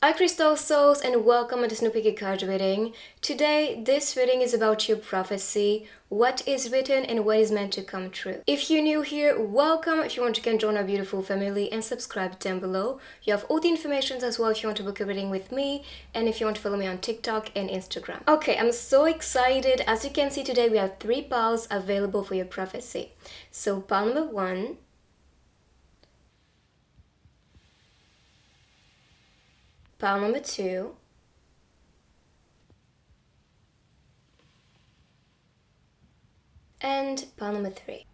Hi Crystal Souls and welcome to this new Picky card reading. Today, this reading is about your prophecy, what is written and what is meant to come true. If you're new here, welcome. If you want, you can join our beautiful family and subscribe down below. You have all the information as well if you want to book a reading with me and if you want to follow me on TikTok and Instagram. Okay, I'm so excited. As you can see today, we have 3 piles available for your prophecy. So pile number 1, pile number 2, and pile number 3.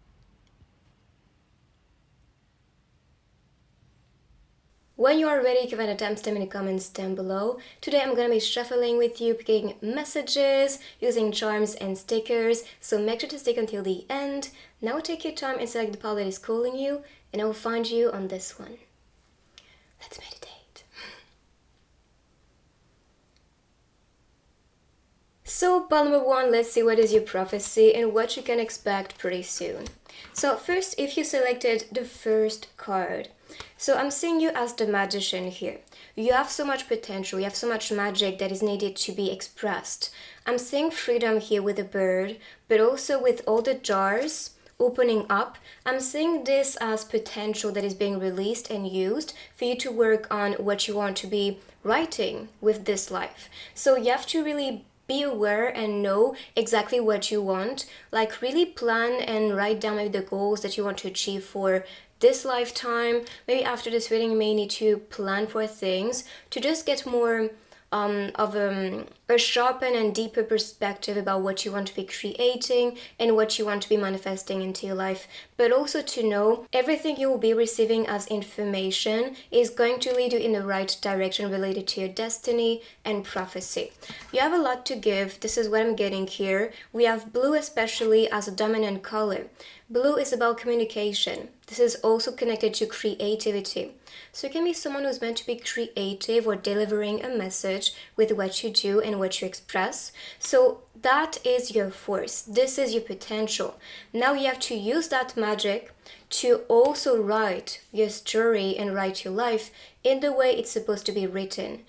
When you are ready, you can find a timestamp in the comments down below. Today I'm going to be shuffling with you, picking messages, using charms and stickers, so make sure to stick until the end. Now take your time and select the pile that is calling you, and I will find you on this one. Let's meditate. So pile number 1, let's see what is your prophecy and what you can expect pretty soon. So first, if you selected the first card, so I'm seeing you as the magician here. You have so much potential, you have so much magic that is needed to be expressed. I'm seeing freedom here with a bird, but also with all the jars opening up. I'm seeing this as potential that is being released and used for you to work on what you want to be writing with this life. So you have to really be aware and know exactly what you want, like really plan and write down maybe the goals that you want to achieve for this lifetime. Maybe after this reading you may need to plan for things to just get more of a sharpened and deeper perspective about what you want to be creating and what you want to be manifesting into your life, but also to know everything you will be receiving as information is going to lead you in the right direction related to your destiny and prophecy. You have a lot to give. This is what I'm getting here. We have blue especially as a dominant color. Blue is about communication. This is also connected to creativity. So you can be someone who's meant to be creative or delivering a message with what you do and what you express. So that is your force. This is your potential. Now you have to use that magic to also write your story and write your life in the way it's supposed to be written.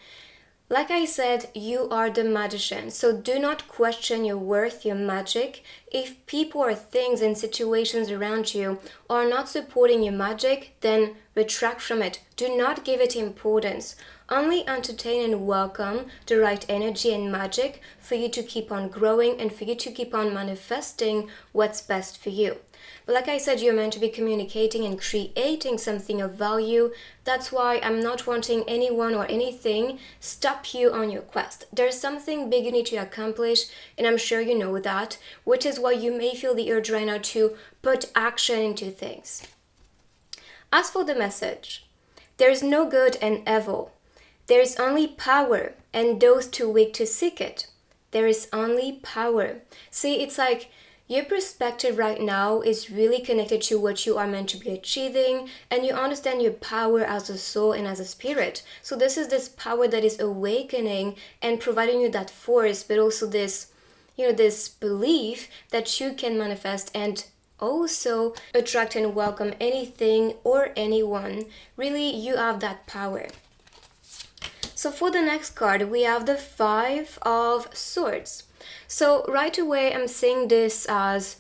Like I said, you are the magician, so do not question your worth, your magic. If people or things and situations around you are not supporting your magic, then retract from it. Do not give it importance. Only entertain and welcome the right energy and magic for you to keep on growing and for you to keep on manifesting what's best for you. But like I said, you're meant to be communicating and creating something of value. That's why I'm not wanting anyone or anything stop you on your quest. There's something big you need to accomplish, and I'm sure you know that, which is why you may feel the urge right now to put action into things. As for the message, there is no good and evil. There is only power, and those too weak to seek it. There is only power. See, it's like your perspective right now is really connected to what you are meant to be achieving, and you understand your power as a soul and as a spirit. So this power that is awakening and providing you that force, but also this belief that you can manifest and also attract and welcome anything or anyone. Really, you have that power. So for the next card, we have the 5 of Swords. So right away, I'm seeing this as,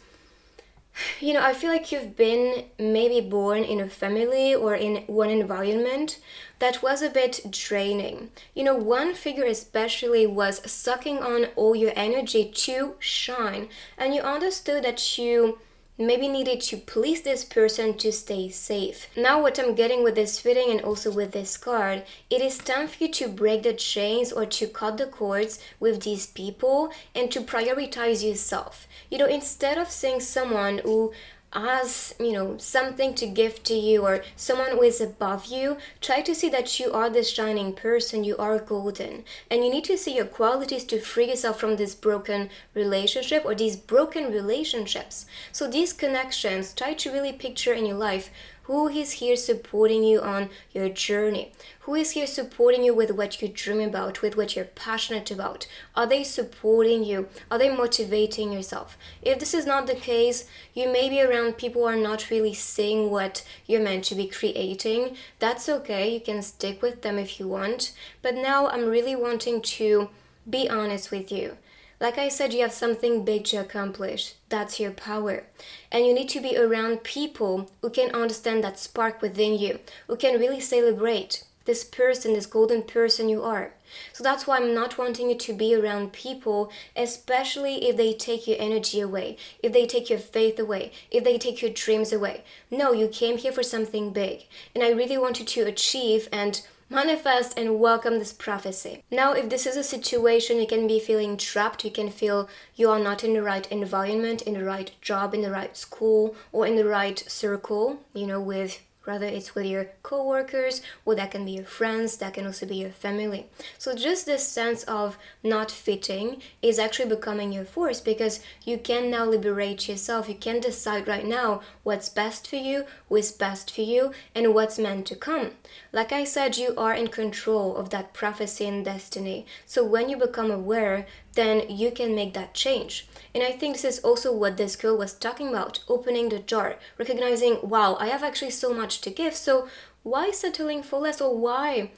I feel like you've been maybe born in a family or in one environment that was a bit draining. One figure especially was sucking on all your energy to shine, and you understood that you maybe needed to please this person to stay safe. Now what I'm getting with this reading and also with this card, it is time for you to break the chains or to cut the cords with these people and to prioritize yourself. Instead of seeing someone who has, something to give to you or someone who is above you, try to see that you are this shining person, you are golden. And you need to see your qualities to free yourself from this broken relationship or these broken relationships. So these connections, try to really picture in your life Who is here supporting you on your journey? Who is here supporting you with what you dream about, with what you're passionate about? Are they supporting you? Are they motivating yourself? If this is not the case, you may be around people who are not really seeing what you're meant to be creating. That's okay. You can stick with them if you want. But now I'm really wanting to be honest with you. Like I said, you have something big to accomplish. That's your power. And you need to be around people who can understand that spark within you, who can really celebrate this person, this golden person you are. So that's why I'm not wanting you to be around people, especially if they take your energy away, if they take your faith away, if they take your dreams away. No, you came here for something big. And I really want you to achieve and manifest and welcome this prophecy. Now, if this is a situation you can be feeling trapped, you can feel you are not in the right environment, in the right job, in the right school, or in the right circle, with Rather, it's with your co-workers, or that can be your friends, that can also be your family. So just this sense of not fitting is actually becoming your force, because you can now liberate yourself. You can decide right now what's best for you, who is best for you, and what's meant to come. Like I said, you are in control of that prophecy and destiny. So when you become aware, then you can make that change. And I think this is also what this girl was talking about, opening the door, recognizing, wow, I have actually so much to give, so why settling for less, or why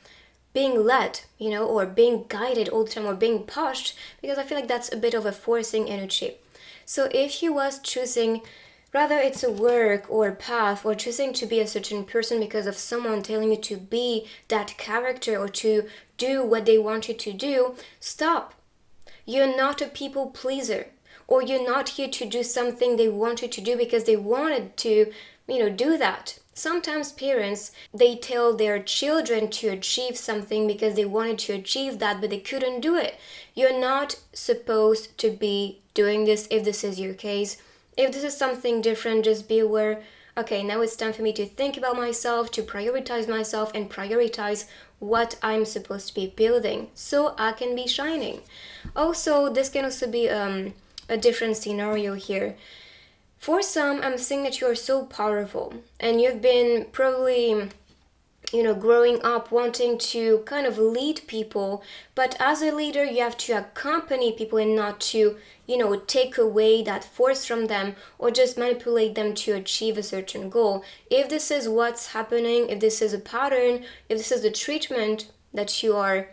being led, or being guided all the time, or being pushed, because I feel like that's a bit of a forcing energy. So if you was choosing, rather it's a work or path, or choosing to be a certain person because of someone telling you to be that character or to do what they want you to do, stop. You're not a people pleaser, or you're not here to do something they want you to do because they wanted to, do that. Sometimes parents, they tell their children to achieve something because they wanted to achieve that, but they couldn't do it. You're not supposed to be doing this if this is your case. If this is something different, just be aware, okay, now it's time for me to think about myself, to prioritize myself, and prioritize what I'm supposed to be building so I can be shining. Also, this can also be a different scenario here. For some, I'm seeing that you are so powerful, and you've been probably, growing up wanting to kind of lead people, but as a leader, you have to accompany people and not to, take away that force from them or just manipulate them to achieve a certain goal. If this is what's happening, if this is a pattern, if this is the treatment that you are,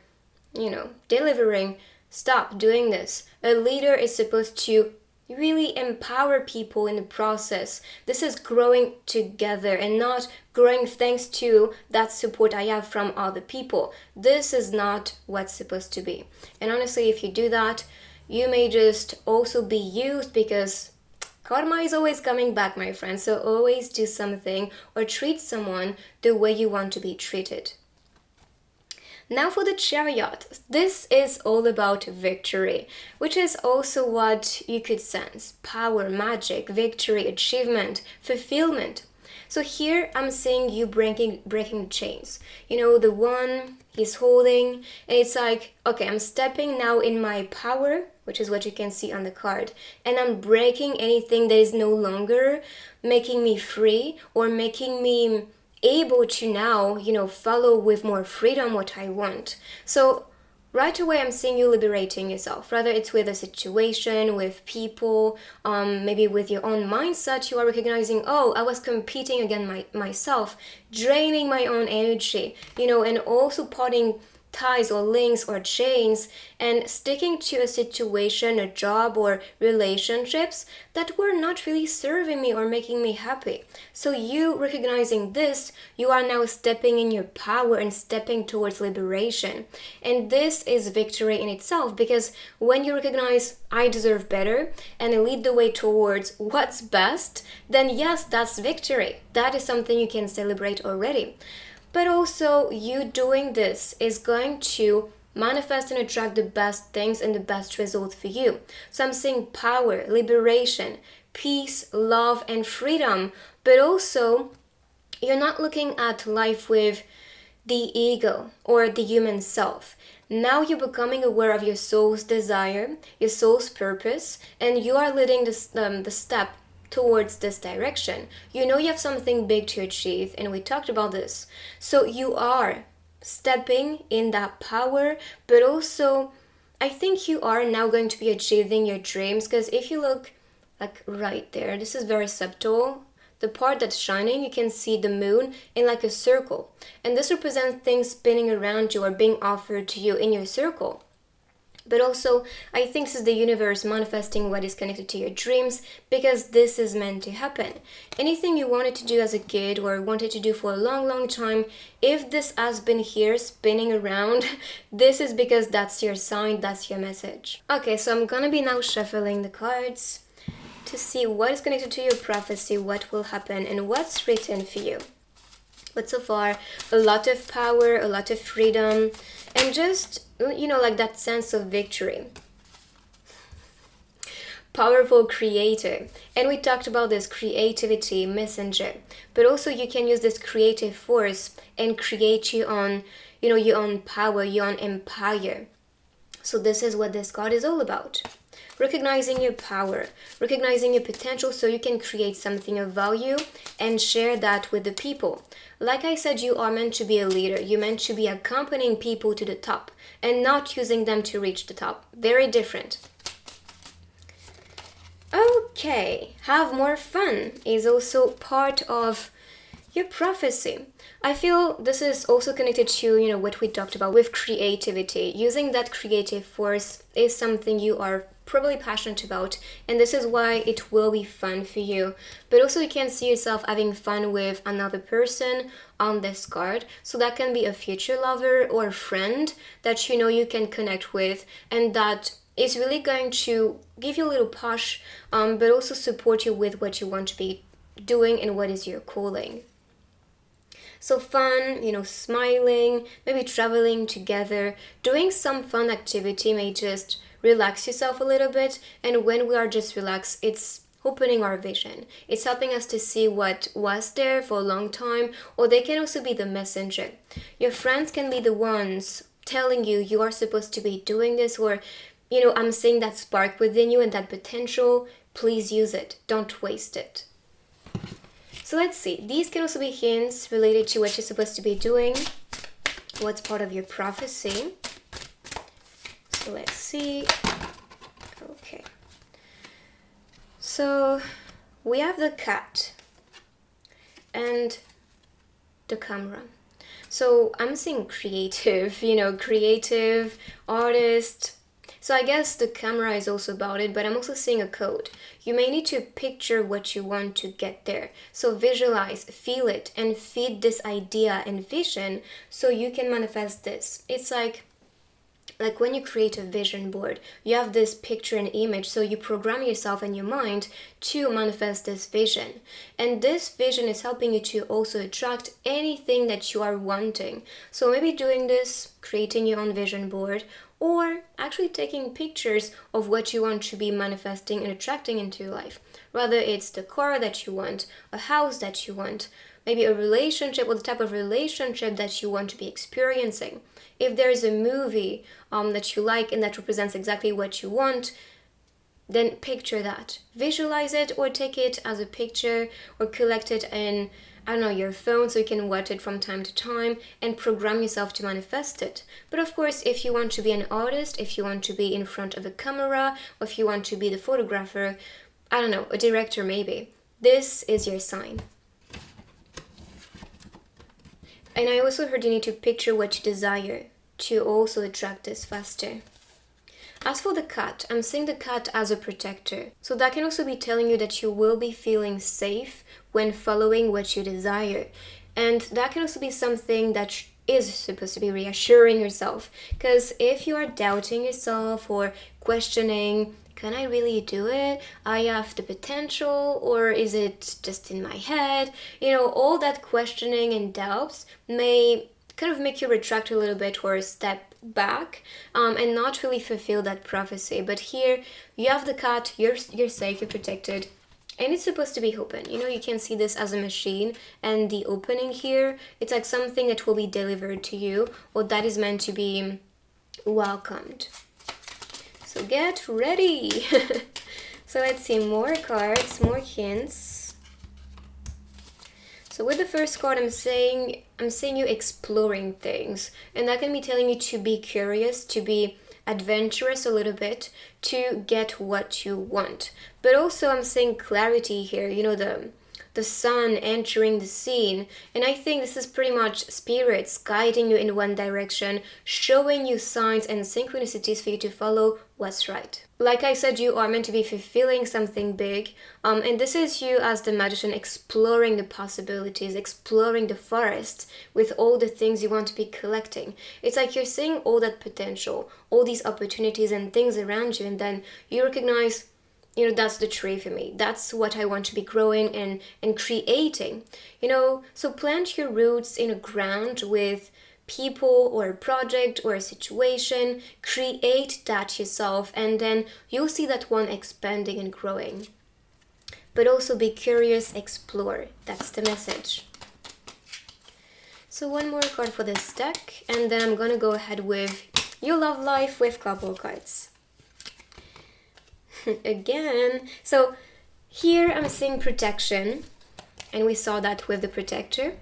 delivering, stop doing this. A leader is supposed to really empower people in the process. This is growing together and not growing thanks to that support I have from other people. This is not what's supposed to be. And honestly, if you do that, you may just also be used, because karma is always coming back, my friend. So always do something or treat someone the way you want to be treated. Now for the Chariot, this is all about victory, which is also what you could sense: power, magic, victory, achievement, fulfillment. So here I'm seeing you breaking chains. The one he's holding, and it's like, okay, I'm stepping now in my power, which is what you can see on the card, and I'm breaking anything that is no longer making me free or making me able to now, follow with more freedom what I want. So right away I'm seeing you liberating yourself. Rather it's with a situation, with people, maybe with your own mindset. You are recognizing, oh, I was competing against myself, draining my own energy, and also putting ties or links or chains and sticking to a situation, a job, or relationships that were not really serving me or making me happy. So you recognizing this, you are now stepping in your power and stepping towards liberation. And this is victory in itself, because when you recognize I deserve better and lead the way towards what's best, then yes, that's victory. That is something you can celebrate already. But also, you doing this is going to manifest and attract the best things and the best results for you. So I'm seeing power, liberation, peace, love, and freedom. But also, you're not looking at life with the ego or the human self. Now you're becoming aware of your soul's desire, your soul's purpose, and you are leading the step towards this direction. You know you have something big to achieve, and we talked about this. So you are stepping in that power, but also I think you are now going to be achieving your dreams, because if you look like right there, this is very subtle. The part that's shining, you can see the moon in like a circle. And this represents things spinning around you or being offered to you in your circle. But also, I think this is the universe manifesting what is connected to your dreams, because this is meant to happen. Anything you wanted to do as a kid or wanted to do for a long, long time, if this has been here spinning around, this is because that's your sign, that's your message. Okay, so I'm gonna be now shuffling the cards to see what is connected to your prophecy, what will happen, and what's written for you. But so far, a lot of power, a lot of freedom, and just, like that sense of victory. Powerful creator. And we talked about this creativity messenger. But also you can use this creative force and create your own power, your own empire. So this is what this card is all about. Recognizing your power, recognizing your potential so you can create something of value and share that with the people. Like I said, you are meant to be a leader. You're meant to be accompanying people to the top and not using them to reach the top. Very different. Okay, have more fun is also part of your prophecy. I feel this is also connected to, what we talked about with creativity. Using that creative force is something you are probably passionate about, and this is why it will be fun for you. But also you can see yourself having fun with another person on this card. So that can be a future lover or a friend that you can connect with, and that is really going to give you a little push, but also support you with what you want to be doing and what is your calling. So fun, smiling, maybe traveling together, doing some fun activity may just relax yourself a little bit. And when we are just relaxed, it's opening our vision. It's helping us to see what was there for a long time, or they can also be the messenger. Your friends can be the ones telling you you are supposed to be doing this, or, I'm seeing that spark within you and that potential. Please use it. Don't waste it. So let's see, these can also be hints related to what you're supposed to be doing, what's part of your prophecy. So let's see. Okay. So we have the cat and the camera. So I'm seeing creative, creative, artist. So I guess the camera is also about it, but I'm also seeing a code. You may need to picture what you want to get there. So visualize, feel it, and feed this idea and vision so you can manifest this. It's like when you create a vision board, you have this picture and image, so you program yourself and your mind to manifest this vision. And this vision is helping you to also attract anything that you are wanting. So maybe doing this, creating your own vision board, or actually taking pictures of what you want to be manifesting and attracting into your life. Whether it's the car that you want, a house that you want, maybe a relationship or the type of relationship that you want to be experiencing. If there is a movie that you like and that represents exactly what you want, then picture that. Visualize it, or take it as a picture, or collect it in, your phone so you can watch it from time to time and program yourself to manifest it. But of course, if you want to be an artist, if you want to be in front of a camera, or if you want to be the photographer, a director maybe, this is your sign. And I also heard you need to picture what you desire to also attract this faster. As for the cat, I'm seeing the cat as a protector. So that can also be telling you that you will be feeling safe when following what you desire. And that can also be something that is supposed to be reassuring yourself. Because if you are doubting yourself or questioning, can I really do it? I have the potential, or is it just in my head? All that questioning and doubts may kind of make you retract a little bit or step back and not really fulfill that prophecy. But here you have the cat, you're safe, you're protected, and it's supposed to be open. You can see this as a machine, and the opening here, it's like something that will be delivered to you, or that is meant to be welcomed. So get ready. So let's see more cards, more hints. So with the first card, I'm saying you exploring things, and that can be telling you to be curious, to be adventurous a little bit, to get what you want. But also I'm saying clarity here, you know, the sun entering the scene. And I think this is pretty much spirits guiding you in one direction, showing you signs and synchronicities for you to follow what's right. Like I said, you are meant to be fulfilling something big, and this is you as the magician exploring the possibilities, exploring the forest with all the things you want to be collecting. It's like you're seeing all that potential, all these opportunities and things around you, and then you recognize, you know, that's the tree for me. That's what I want to be growing and creating. You know, so plant your roots in a ground with people or a project or a situation. Create that yourself, and then you'll see that one expanding and growing. But also be curious, explore. That's the message. So one more card for this deck, and then I'm gonna go ahead with your love life with couple cards. Again, so here I'm seeing protection, and we saw that with the protector.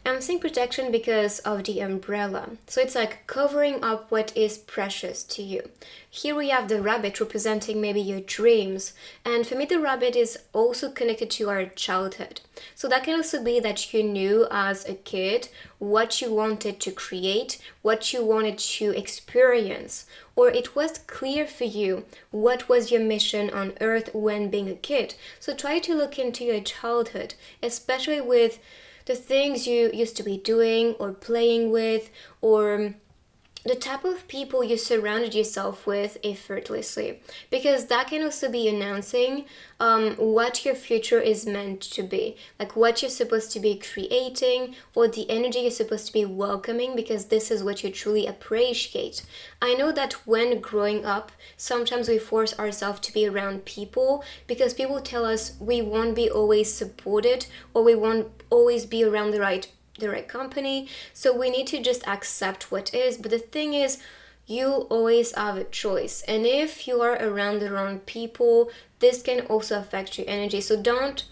I'm seeing protection because of the umbrella. So it's like covering up what is precious to you. Here we have the rabbit representing maybe your dreams. And for me, the rabbit is also connected to our childhood. So that can also be that you knew as a kid what you wanted to create, what you wanted to experience, or it was clear for you what was your mission on earth when being a kid. So try to look into your childhood, especially with the things you used to be doing or playing with, or the type of people you surrounded yourself with effortlessly, because that can also be announcing what your future is meant to be, like what you're supposed to be creating or the energy you're supposed to be welcoming, because this is what you truly appreciate. I know that when growing up, sometimes we force ourselves to be around people because people tell us we won't be always supported or we won't always be around the right company, so we need to just accept what is. But the thing is, you always have a choice, and if you are around the wrong people, this can also affect your energy. So don't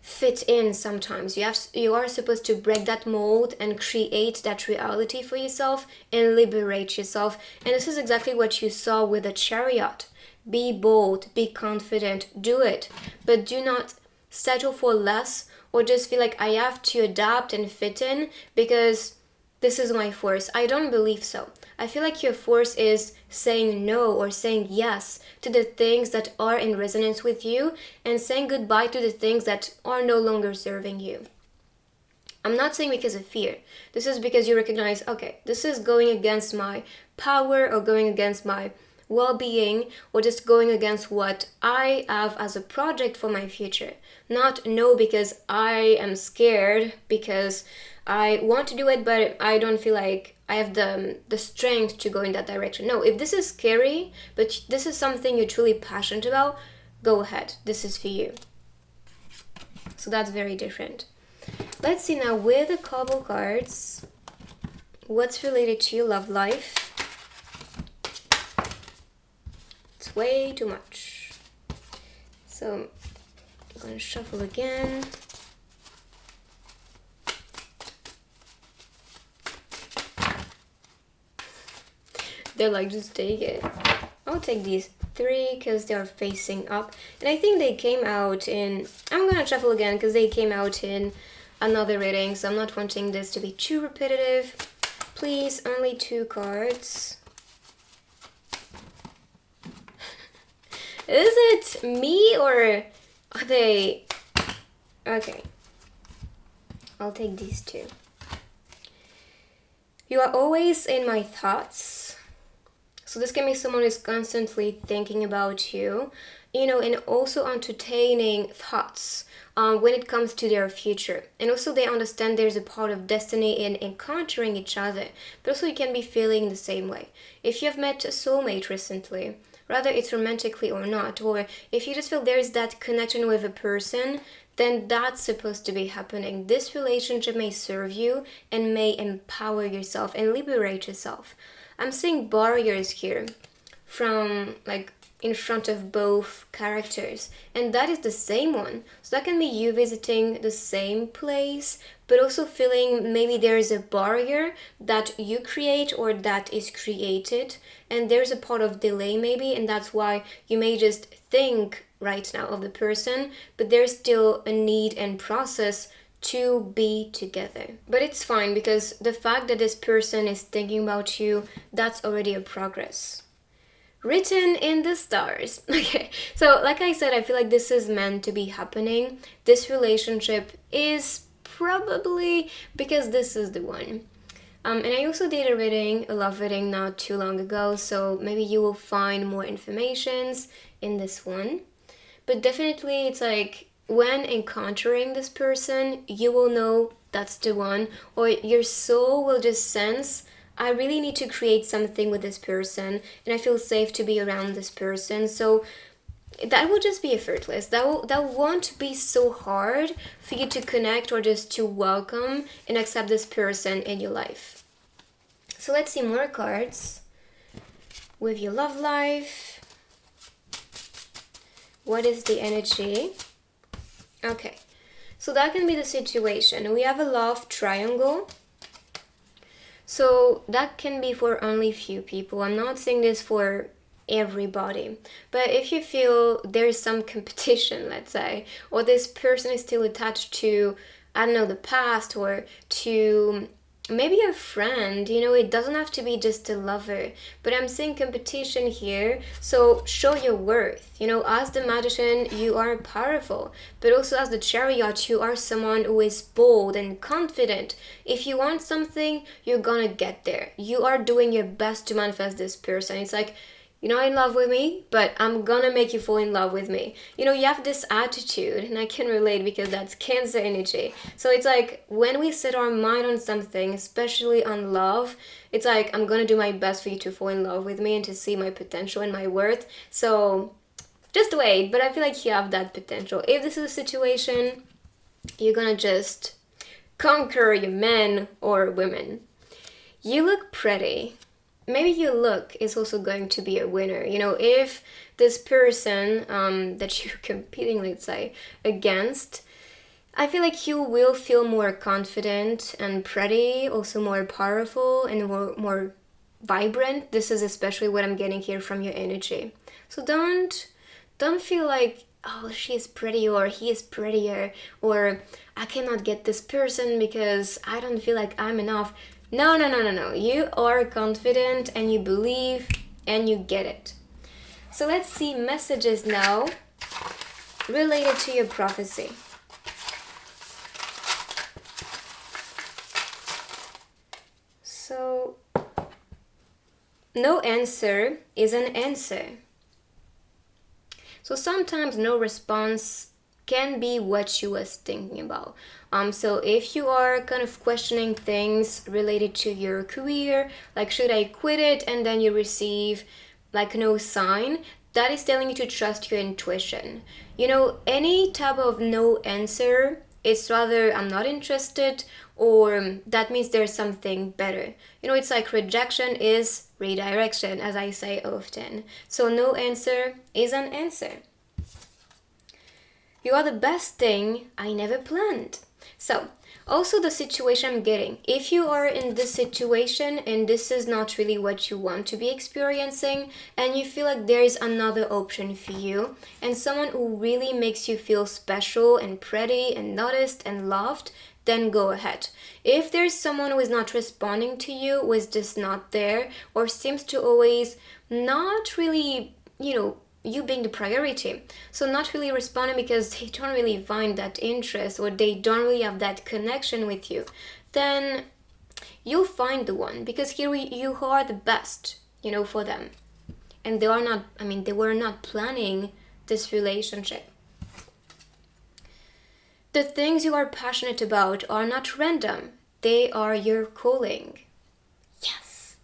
fit in. Sometimes you are supposed to break that mold and create that reality for yourself and liberate yourself. And this is exactly what you saw with the Chariot. Be bold, be confident, do it, but do not settle for less or just feel like I have to adapt and fit in because this is my force. I don't believe so. I feel like your force is saying no or saying yes to the things that are in resonance with you and saying goodbye to the things that are no longer serving you. I'm not saying because of fear. This is because you recognize, okay, this is going against my power or going against my well-being or just going against what I have as a project for my future. Not no because I am scared, because I want to do it but I don't feel like I have the strength to go in that direction. No, if this is scary but this is something you're truly passionate about, go ahead. This is for you. So that's very different. Let's see now with the couple cards, what's related to your love life. It's way too much. So I'm gonna shuffle again. They're like, just take it. I'll take these 3 because they are facing up. And I think they came out in... I'm gonna shuffle again because they came out in another reading. So I'm not wanting this to be too repetitive. Please, only 2 cards. Is it me or are they... Okay. I'll take these 2. You are always in my thoughts. So this can be someone who's constantly thinking about you, you know, and also entertaining thoughts when it comes to their future. And also they understand there's a part of destiny in encountering each other, but also you can be feeling the same way. If you've met a soulmate recently, whether it's romantically or not, or if you just feel there's that connection with a person, then that's supposed to be happening. This relationship may serve you and may empower yourself and liberate yourself. I'm seeing barriers here from like in front of both characters, and that is the same one. So that can be you visiting the same place, but also feeling maybe there is a barrier that you create or that is created, and there's a part of delay maybe, and that's why you may just think right now of the person, but there's still a need and process to be together. But it's fine, because the fact that this person is thinking about you, that's already a progress. Written in the stars. Okay, so like I said, I feel like this is meant to be happening. This relationship is probably because this is the one. And I also did a love reading not too long ago, so maybe you will find more informations in this one. But definitely it's like when encountering this person, you will know that's the one, or your soul will just sense, I really need to create something with this person and I feel safe to be around this person. So that will just be effortless. That won't be so hard for you to connect or just to welcome and accept this person in your life. So let's see more cards. With your love life, what is the energy? Okay, so that can be the situation. We have a love triangle. So that can be for only few people. I'm not saying this for everybody, but if you feel there's some competition, let's say, or this person is still attached to, I don't know, the past, or to maybe a friend, it doesn't have to be just a lover, but I'm seeing competition here. So show your worth. As the magician, you are powerful, but also as the chariot, you are someone who is bold and confident. If you want something, you're gonna get there. You are doing your best to manifest this person. It's like, you're not in love with me, but I'm gonna make you fall in love with me. You have this attitude, and I can relate because that's Cancer energy. So it's like when we set our mind on something, especially on love, it's like I'm gonna do my best for you to fall in love with me and to see my potential and my worth. So just wait, but I feel like you have that potential. If this is a situation, you're gonna just conquer your men or women. You look pretty. Maybe your look is also going to be a winner. If this person that you're competing, let's say, against, I feel like you will feel more confident and pretty, also more powerful and more vibrant. This is especially what I'm getting here from your energy. So don't feel like, oh, she's pretty or he is prettier, or I cannot get this person because I don't feel like I'm enough. No. You are confident and you believe and you get it. So let's see messages now related to your prophecy. So, no answer is an answer. So sometimes no response can be what you was thinking about. So if you are kind of questioning things related to your career, like should I quit it, and then you receive like no sign, that is telling you to trust your intuition. Any type of no answer, it's rather I'm not interested, or that means there's something better. It's like rejection is redirection, as I say often. So no answer is an answer. You are the best thing I never planned. So, also the situation I'm getting. If you are in this situation and this is not really what you want to be experiencing, and you feel like there is another option for you, and someone who really makes you feel special and pretty and noticed and loved, then go ahead. If there's someone who is not responding to you, who is just not there, or seems to always not really, you being the priority, so not really responding because they don't really find that interest or they don't really have that connection with you, then you'll find the one, because here you are the best, for them, and they were not planning this relationship. The things you are passionate about are not random, they are your calling. Yes.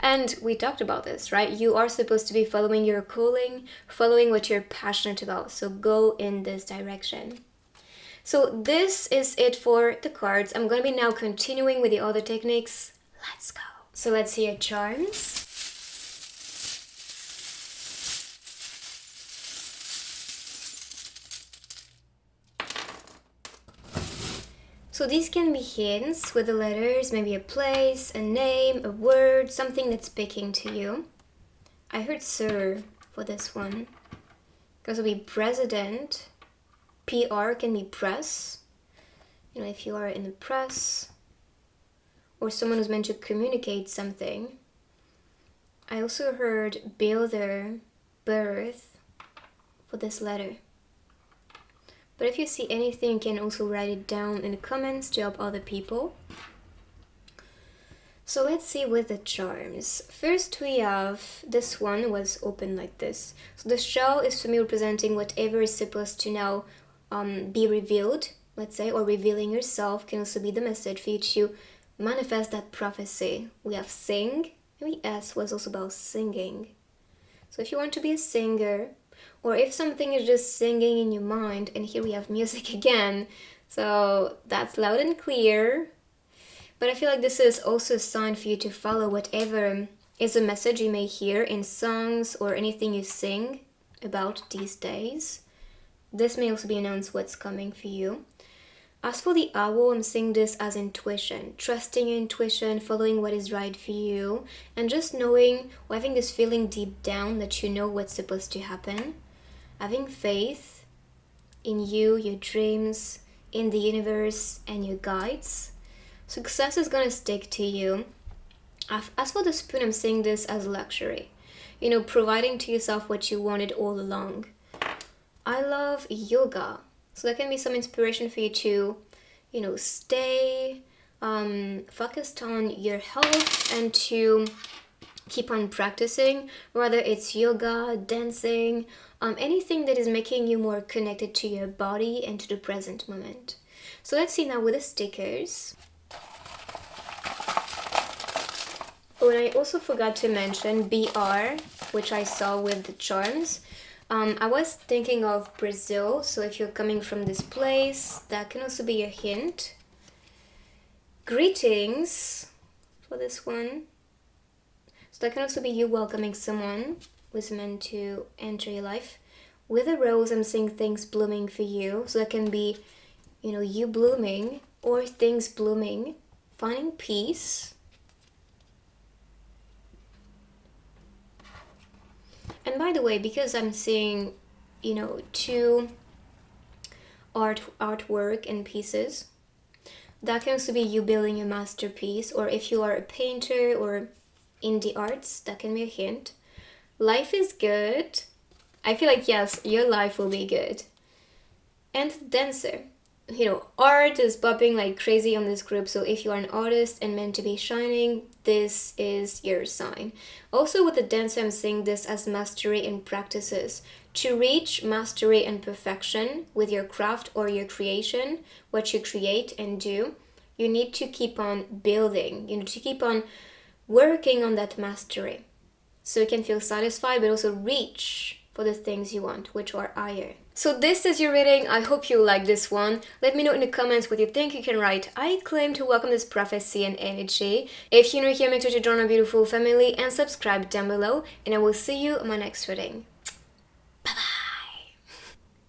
And we talked about this, right? You are supposed to be following your calling, following what you're passionate about. So go in this direction. So this is it for the cards. I'm going to be now continuing with the other techniques. Let's go. So let's see your charms. So these can be hints with the letters, maybe a place, a name, a word, something that's speaking to you. I heard sir for this one. Because it'll be president. PR can be press. You know, if you are in the press. Or someone who's meant to communicate something. I also heard builder, birth for this letter. But if you see anything, you can also write it down in the comments to help other people. So let's see with the charms. First we have, this one was open like this. So the shell is for me representing whatever is supposed to now be revealed, let's say, or revealing yourself can also be the message for you to manifest that prophecy. We have sing, maybe S was also about singing. So if you want to be a singer, or if something is just singing in your mind, and here we have music again, so that's loud and clear. But I feel like this is also a sign for you to follow whatever is a message you may hear in songs or anything you sing about these days. This may also be announced what's coming for you. As for the owl, I'm seeing this as intuition, trusting your intuition, following what is right for you, and just knowing or having this feeling deep down that you know what's supposed to happen. Having faith in you, your dreams, in the universe, and your guides. Success is gonna stick to you. As for the spoon, I'm seeing this as luxury. You know, providing to yourself what you wanted all along. I love yoga. So that can be some inspiration for you to, you know, stay focused on your health and to keep on practicing, whether it's yoga, dancing, anything that is making you more connected to your body and to the present moment. So let's see now with the stickers. Oh, and I also forgot to mention BR, which I saw with the charms. I was thinking of Brazil, so if you're coming from this place, that can also be a hint. Greetings for this one. So that can also be you welcoming someone who's meant to enter your life. With a rose, I'm seeing things blooming for you. So that can be, you know, you blooming or things blooming, finding peace. And by the way, because I'm seeing, you know, two artwork and pieces, that can also be you building a masterpiece, or if you are a painter or in the arts, that can be a hint. Life is good. I feel like, yes, your life will be good. And dancer. You know, art is popping like crazy on this group, so if you are an artist and meant to be shining, this is your sign. Also with the dancer, I'm seeing this as mastery and practices. To reach mastery and perfection with your craft or your creation, what you create and do, you need to keep on building. You need to keep on working on that mastery. So you can feel satisfied, but also reach for the things you want, which are higher. So this is your reading. I hope you like this one. Let me know in the comments what you think. You can write, I claim to welcome this prophecy and energy. If you're new here, make sure to join our beautiful family and subscribe down below. And I will see you in my next reading. Bye-bye.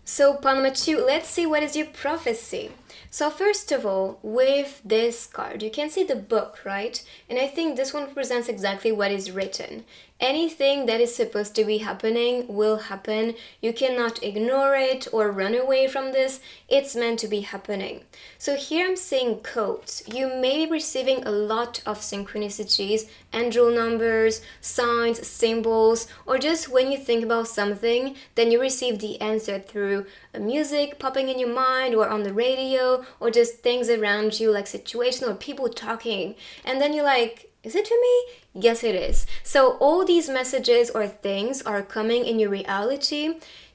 So part number 2, let's see what is your prophecy. So first of all, with this card, you can see the book, right? And I think this one represents exactly what is written. Anything that is supposed to be happening will happen. You cannot ignore it or run away from this. It's meant to be happening. So here I'm seeing codes. You may be receiving a lot of synchronicities, angel numbers, signs, symbols, or just when you think about something, then you receive the answer through music popping in your mind or on the radio, or just things around you like situation or people talking. And then you're like, is it for me? Yes, it is. So all these messages or things are coming in your reality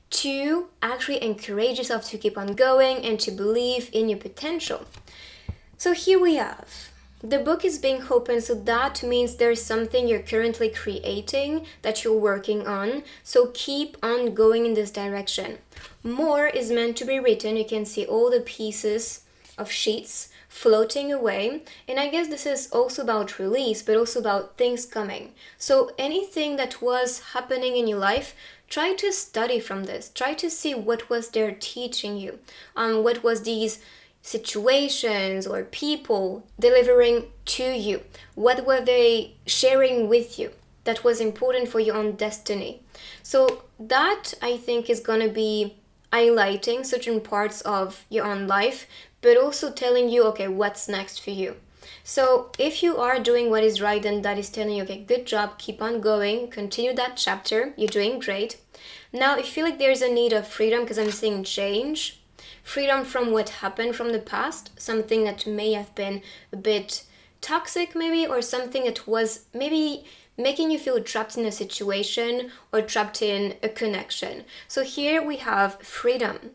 to actually encourage yourself to keep on going and to believe in your potential. So here we have, the book is being opened, so that means there's something you're currently creating that you're working on. So keep on going in this direction. More is meant to be written. You can see all the pieces of sheets floating away, and I guess this is also about release, but also about things coming. So anything that was happening in your life, try to study from this. Try to see what was there teaching you, what was these situations or people delivering to you? What were they sharing with you that was important for your own destiny? So that, I think, is going to be highlighting certain parts of your own life, but also telling you, okay, what's next for you. So if you are doing what is right, then that is telling you, okay, good job, keep on going, continue that chapter, you're doing great. Now, if you feel like there's a need of freedom, because I'm seeing change, freedom from what happened from the past, something that may have been a bit toxic maybe, or something that was maybe making you feel trapped in a situation or trapped in a connection. So here we have freedom.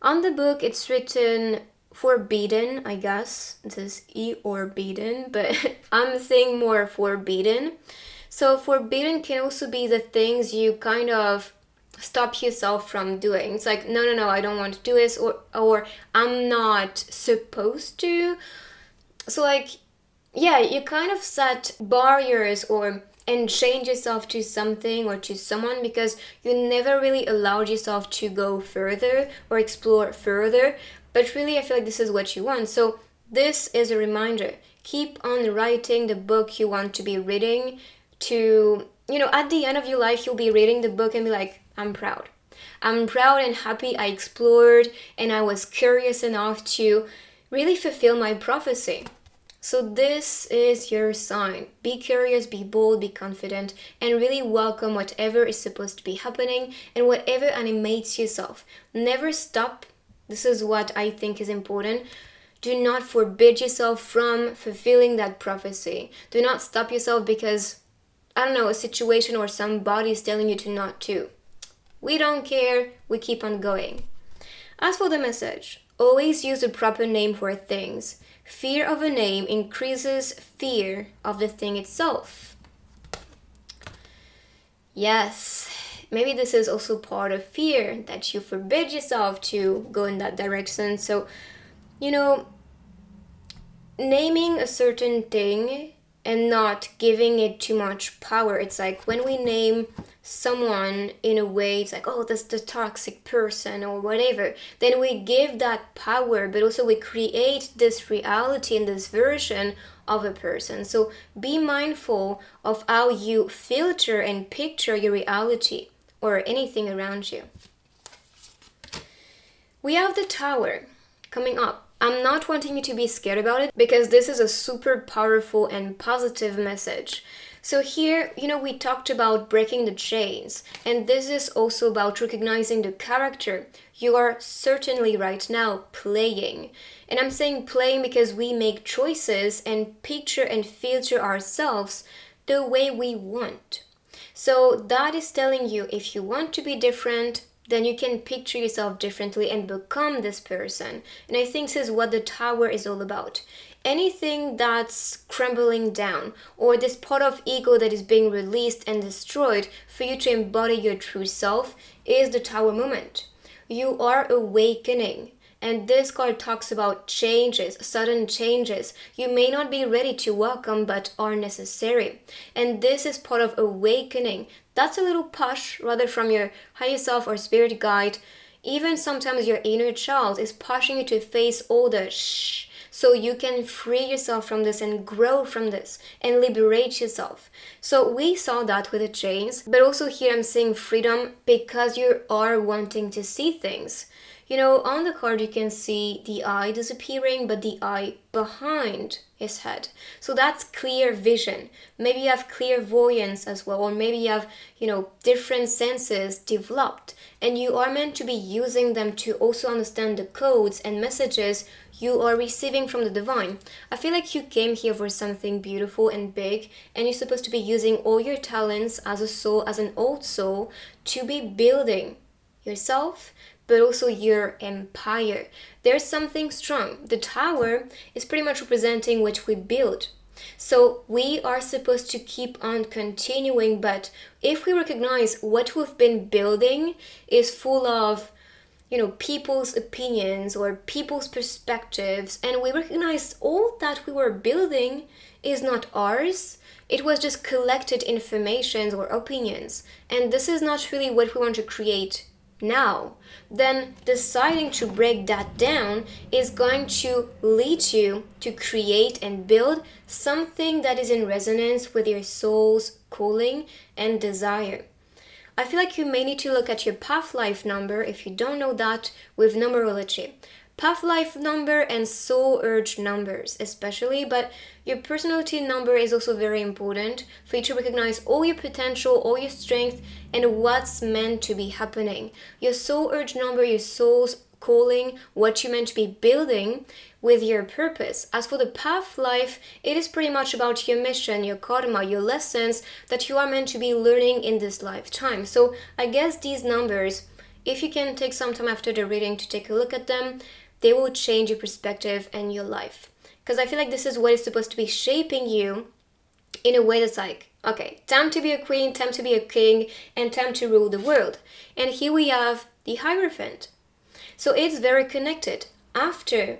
On the book, it's written forbidden, I guess. It says E or beaten, but I'm saying more forbidden. So forbidden can also be the things you kind of stop yourself from doing. It's like, no, I don't want to do this, or I'm not supposed to. So like, yeah, you kind of set barriers and change yourself to something or to someone because you never really allowed yourself to go further or explore further. But really, I feel like this is what you want. So this is a reminder. Keep on writing the book you want to be reading to, at the end of your life, you'll be reading the book and be like, I'm proud. I'm proud and happy I explored and I was curious enough to really fulfill my prophecy. So this is your sign. Be curious, be bold, be confident, and really welcome whatever is supposed to be happening and whatever animates yourself. Never stop. This is what I think is important. Do not forbid yourself from fulfilling that prophecy. Do not stop yourself because, a situation or somebody is telling you to not to. We don't care. We keep on going. As for the message, always use the proper name for things. Fear of a name increases fear of the thing itself. Yes, maybe this is also part of fear, that you forbid yourself to go in that direction. So, naming a certain thing and not giving it too much power. It's like when we name someone in a way, it's like, oh, that's the toxic person or whatever. Then we give that power, but also we create this reality and this version of a person. So be mindful of how you filter and picture your reality or anything around you. We have the Tower coming up. I'm not wanting you to be scared about it because this is a super powerful and positive message. So here, we talked about breaking the chains, and this is also about recognizing the character you are certainly right now playing. And I'm saying playing because we make choices and picture and filter ourselves the way we want. So that is telling you if you want to be different, then you can picture yourself differently and become this person. And I think this is what the Tower is all about. Anything that's crumbling down, or this part of ego that is being released and destroyed for you to embody your true self, is the Tower moment. You are awakening. And this card talks about changes, sudden changes you may not be ready to welcome but are necessary. And this is part of awakening. That's a little push rather from your higher self or spirit guide. Even sometimes your inner child is pushing you to face all the shh, so you can free yourself from this and grow from this and liberate yourself. So we saw that with the chains, but also here I'm seeing freedom because you are wanting to see things. On the card you can see the eye disappearing, but the eye behind his head. So that's clear vision. Maybe you have clairvoyance as well, or maybe you have, different senses developed, and you are meant to be using them to also understand the codes and messages you are receiving from the divine. I feel like you came here for something beautiful and big, and you're supposed to be using all your talents as a soul, as an old soul, to be building yourself, but also your empire. There's something strong. The Tower is pretty much representing what we build. So we are supposed to keep on continuing, but if we recognize what we've been building is full of, people's opinions or people's perspectives, and we recognize all that we were building is not ours, it was just collected information or opinions, and this is not really what we want to create now, then deciding to break that down is going to lead you to create and build something that is in resonance with your soul's calling and desire. I feel like you may need to look at your path life number if you don't know that with numerology. Path life number and soul urge numbers especially, but your personality number is also very important for you to recognize all your potential, all your strength, and what's meant to be happening. Your soul urge number, your soul's calling, what you're meant to be building with your purpose. As for the path life, it is pretty much about your mission, your karma, your lessons that you are meant to be learning in this lifetime. So I guess these numbers, if you can take some time after the reading to take a look at them, they will change your perspective and your life. Because I feel like this is what is supposed to be shaping you in a way that's like, okay, time to be a queen, time to be a king, and time to rule the world. And here we have the Hierophant. So it's very connected. After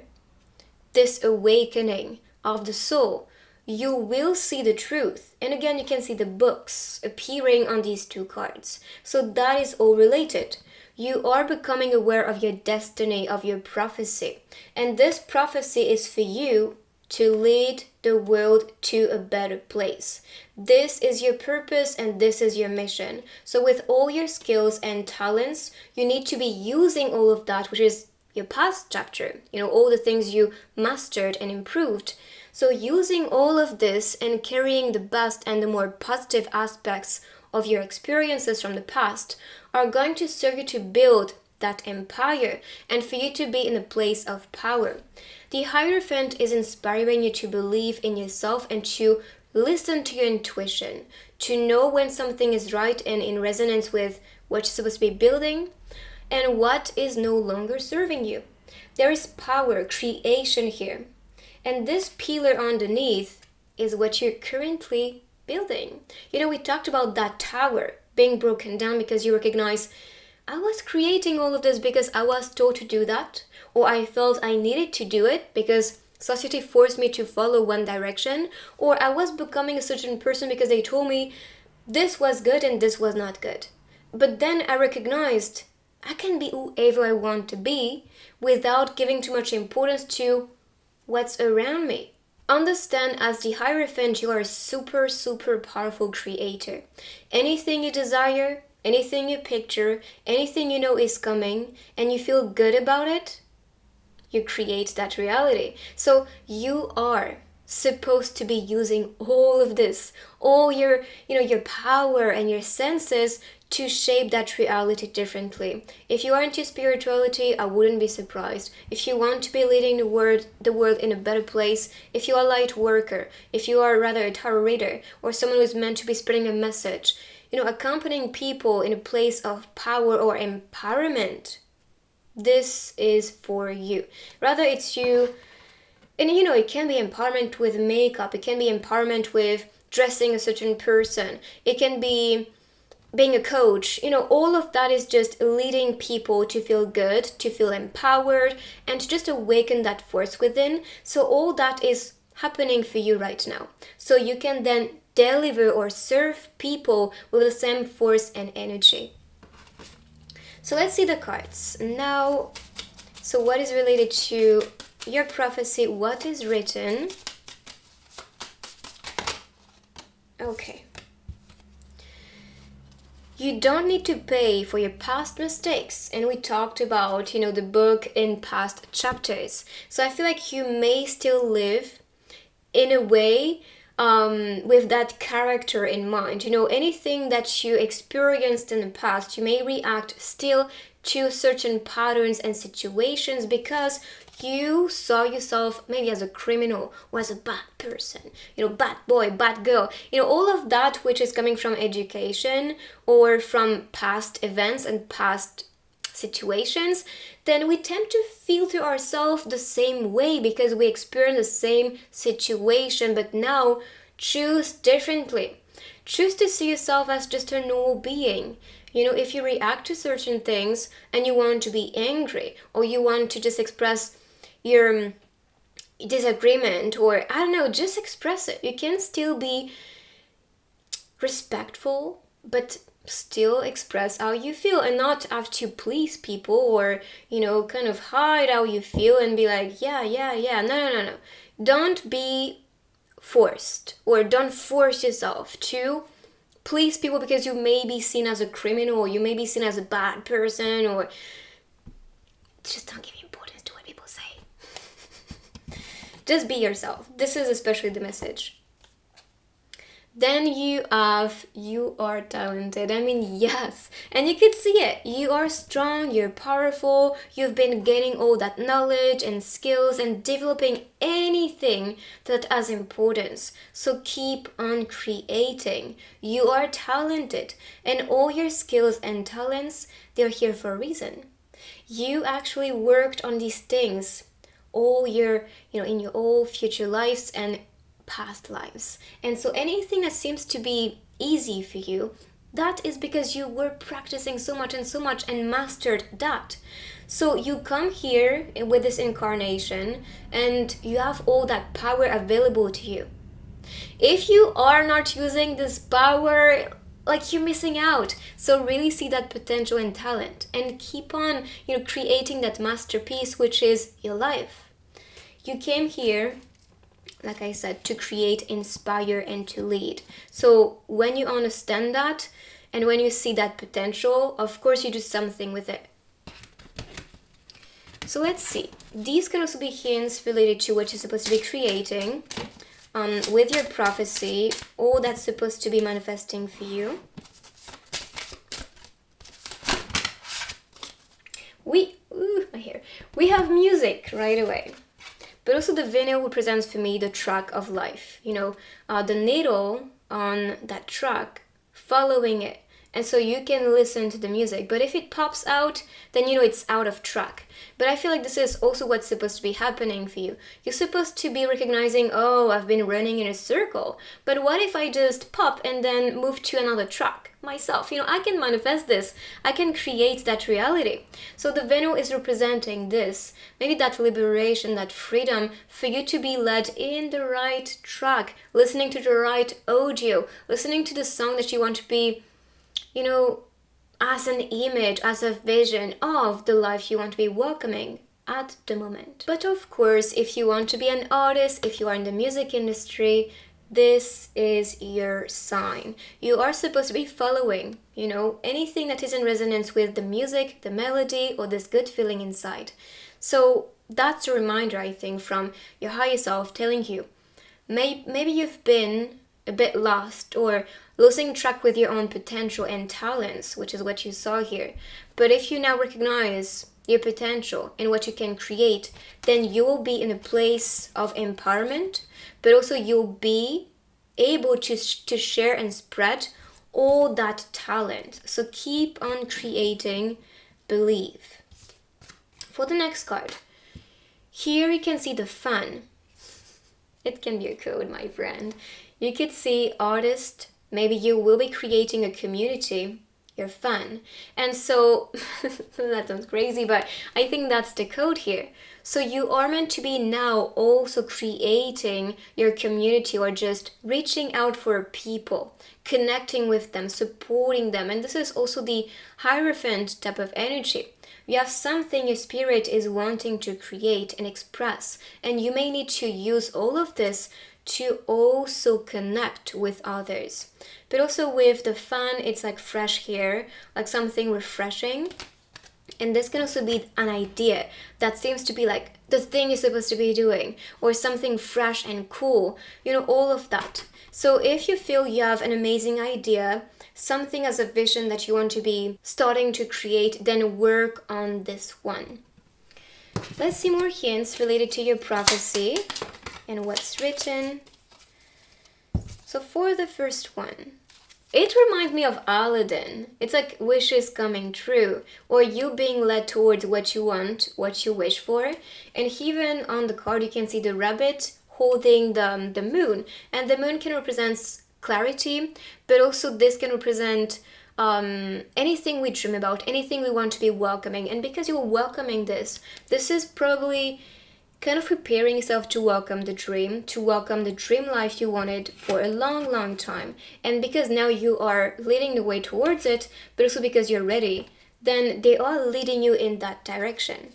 this awakening of the soul, you will see the truth. And again, you can see the books appearing on these two cards. So that is all related. You are becoming aware of your destiny, of your prophecy. And this prophecy is for you to lead the world to a better place. This is your purpose and this is your mission. So with all your skills and talents, you need to be using all of that, which is your past chapter, all the things you mastered and improved. So using all of this and carrying the best and the more positive aspects of your experiences from the past are going to serve you to build that empire and for you to be in a place of power. The Hierophant is inspiring you to believe in yourself and to listen to your intuition, to know when something is right and in resonance with what you're supposed to be building and what is no longer serving you. There is power, creation here. And this pillar underneath is what you're currently building. We talked about that tower being broken down because you recognize, I was creating all of this because I was told to do that, or I felt I needed to do it because society forced me to follow one direction, or I was becoming a certain person because they told me this was good and this was not good. But then I recognized I can be whoever I want to be without giving too much importance to what's around me. Understand, as the Hierophant, you are a super, super powerful creator. Anything you desire, anything you picture, anything you know is coming, and you feel good about it, you create that reality. So you are supposed to be using all of this, all your power and your senses to shape that reality differently. If you are into spirituality, I wouldn't be surprised. If you want to be leading the world in a better place, if you are a light worker, if you are rather a tarot reader, or someone who is meant to be spreading a message, accompanying people in a place of power or empowerment, this is for you. Rather, it's you, and it can be empowerment with makeup, it can be empowerment with dressing a certain person, it can be being a coach, all of that is just leading people to feel good, to feel empowered, and to just awaken that force within. So all that is happening for you right now. So you can then deliver or serve people with the same force and energy. So let's see the cards. Now, so what is related to your prophecy? What is written? Okay. You don't need to pay for your past mistakes. And we talked about, the book in past chapters. So I feel like you may still live in a way with that character in mind. Anything that you experienced in the past, you may react still to certain patterns and situations because you saw yourself maybe as a criminal or as a bad person, bad boy, bad girl, all of that which is coming from education or from past events and past situations, then we tend to feel to ourselves the same way because we experience the same situation. But now, choose differently. Choose to see yourself as just a normal being. If you react to certain things and you want to be angry or you want to just express your disagreement or, just express it. You can still be respectful but still express how you feel and not have to please people or, kind of hide how you feel and be like, yeah, yeah, yeah. No, no, no, no. Don't be forced, or don't force yourself to please people because you may be seen as a criminal, or you may be seen as a bad person, or just don't give importance to what people say. Just be yourself. This is especially the message. Then you are talented. I mean, yes. And you could see it. You are strong, you're powerful, you've been gaining all that knowledge and skills and developing anything that has importance. So keep on creating. You are talented, and all your skills and talents, they're here for a reason. You actually worked on these things all your, in your all future lives and past lives. And so anything that seems to be easy for you, that is because you were practicing so much and mastered that. So you come here with this incarnation and you have all that power available to you. If you are not using this power, like, you're missing out. So really see that potential and talent and keep on, creating that masterpiece, which is your life. You came here, like I said, to create, inspire, and to lead. So when you understand that and when you see that potential, of course you do something with it. So let's see. These can also be hints related to what you're supposed to be creating with your prophecy, all that's supposed to be manifesting for you. My hair. We have music right away. But also the vinyl represents for me the track of life. The needle on that track, following it. And so you can listen to the music. But if it pops out, then it's out of track. But I feel like this is also what's supposed to be happening for you. You're supposed to be recognizing, oh, I've been running in a circle. But what if I just pop and then move to another track myself? I can manifest this. I can create that reality. So the Venus is representing this. Maybe that liberation, that freedom for you to be led in the right track, listening to the right audio, listening to the song that you want to be, as an image, as a vision of the life you want to be welcoming at the moment. But of course, if you want to be an artist, if you are in the music industry, this is your sign. You are supposed to be following, anything that is in resonance with the music, the melody, or this good feeling inside. So that's a reminder, I think, from your higher self telling you, maybe you've been a bit lost or losing track with your own potential and talents, which is what you saw here. But if you now recognize your potential and what you can create, then you will be in a place of empowerment, but also you'll be able to share and spread all that talent. So keep on creating, believe. For the next card, here you can see the fun. It can be a code, my friend. You could see artist. Maybe you will be creating a community. You're fun. And so, that sounds crazy, but I think that's the code here. So you are meant to be now also creating your community, or just reaching out for people, connecting with them, supporting them. And this is also the Hierophant type of energy. You have something your spirit is wanting to create and express, and you may need to use all of this to also connect with others. But also with the fun, it's like fresh here, like something refreshing. And this can also be an idea that seems to be like the thing you're supposed to be doing, or something fresh and cool, all of that. So if you feel you have an amazing idea, something as a vision that you want to be starting to create, then work on this one. Let's see more hints related to your prophecy and what's written. So for the first one, it reminds me of Aladdin. It's like wishes coming true, or you being led towards what you want, what you wish for. And even on the card, you can see the rabbit holding the moon. And the moon can represent clarity, but also this can represent anything we dream about, anything we want to be welcoming. And because you're welcoming this is probably kind of preparing yourself to welcome the dream, to welcome the dream life you wanted for a long, long time. And because now you are leading the way towards it, but also because you're ready, then they are leading you in that direction.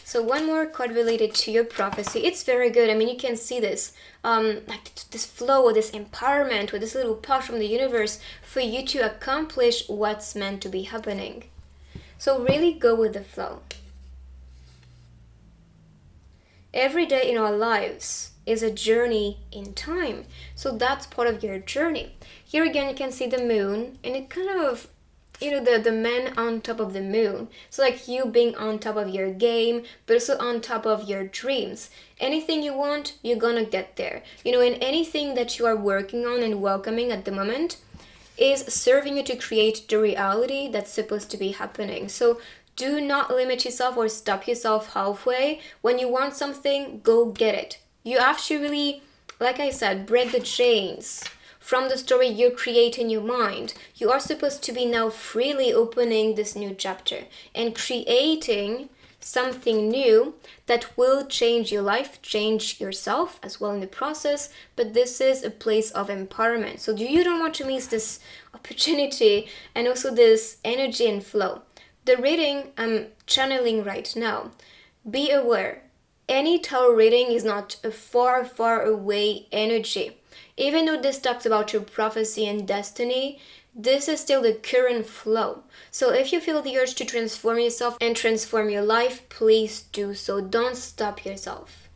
So one more card related to your prophecy. It's very good. I mean, you can see this, like this flow, or this empowerment, or this little push from the universe for you to accomplish what's meant to be happening. So really go with the flow. Every day in our lives is a journey in time. So that's part of your journey. Here again, you can see the moon, and it kind of, the man on top of the moon. So like you being on top of your game, but also on top of your dreams. Anything you want, you're gonna get there. And anything that you are working on and welcoming at the moment is serving you to create the reality that's supposed to be happening. So do not limit yourself or stop yourself halfway. When you want something, go get it. You have to really, like I said, break the chains from the story you create in your mind. You are supposed to be now freely opening this new chapter and creating something new that will change your life, change yourself as well in the process. But this is a place of empowerment. So you don't want to miss this opportunity and also this energy and flow. The reading I'm channeling right now, be aware, any tarot reading is not a far, far away energy. Even though this talks about your prophecy and destiny, this is still the current flow. So if you feel the urge to transform yourself and transform your life, please do so. Don't stop yourself.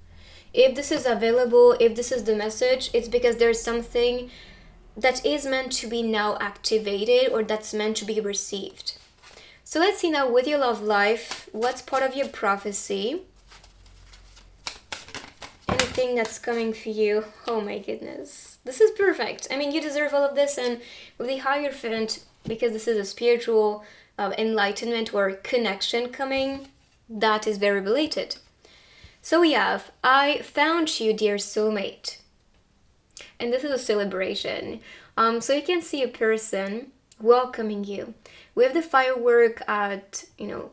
If this is available, if this is the message, it's because there's something that is meant to be now activated, or that's meant to be received. So let's see now with your love life, what's part of your prophecy? Anything that's coming for you. Oh my goodness. This is perfect. I mean, you deserve all of this, and with the Hierophant, because this is a spiritual enlightenment or connection coming, that is very related. So we have, I found you, dear soulmate. And this is a celebration. So you can see a person welcoming you with the firework at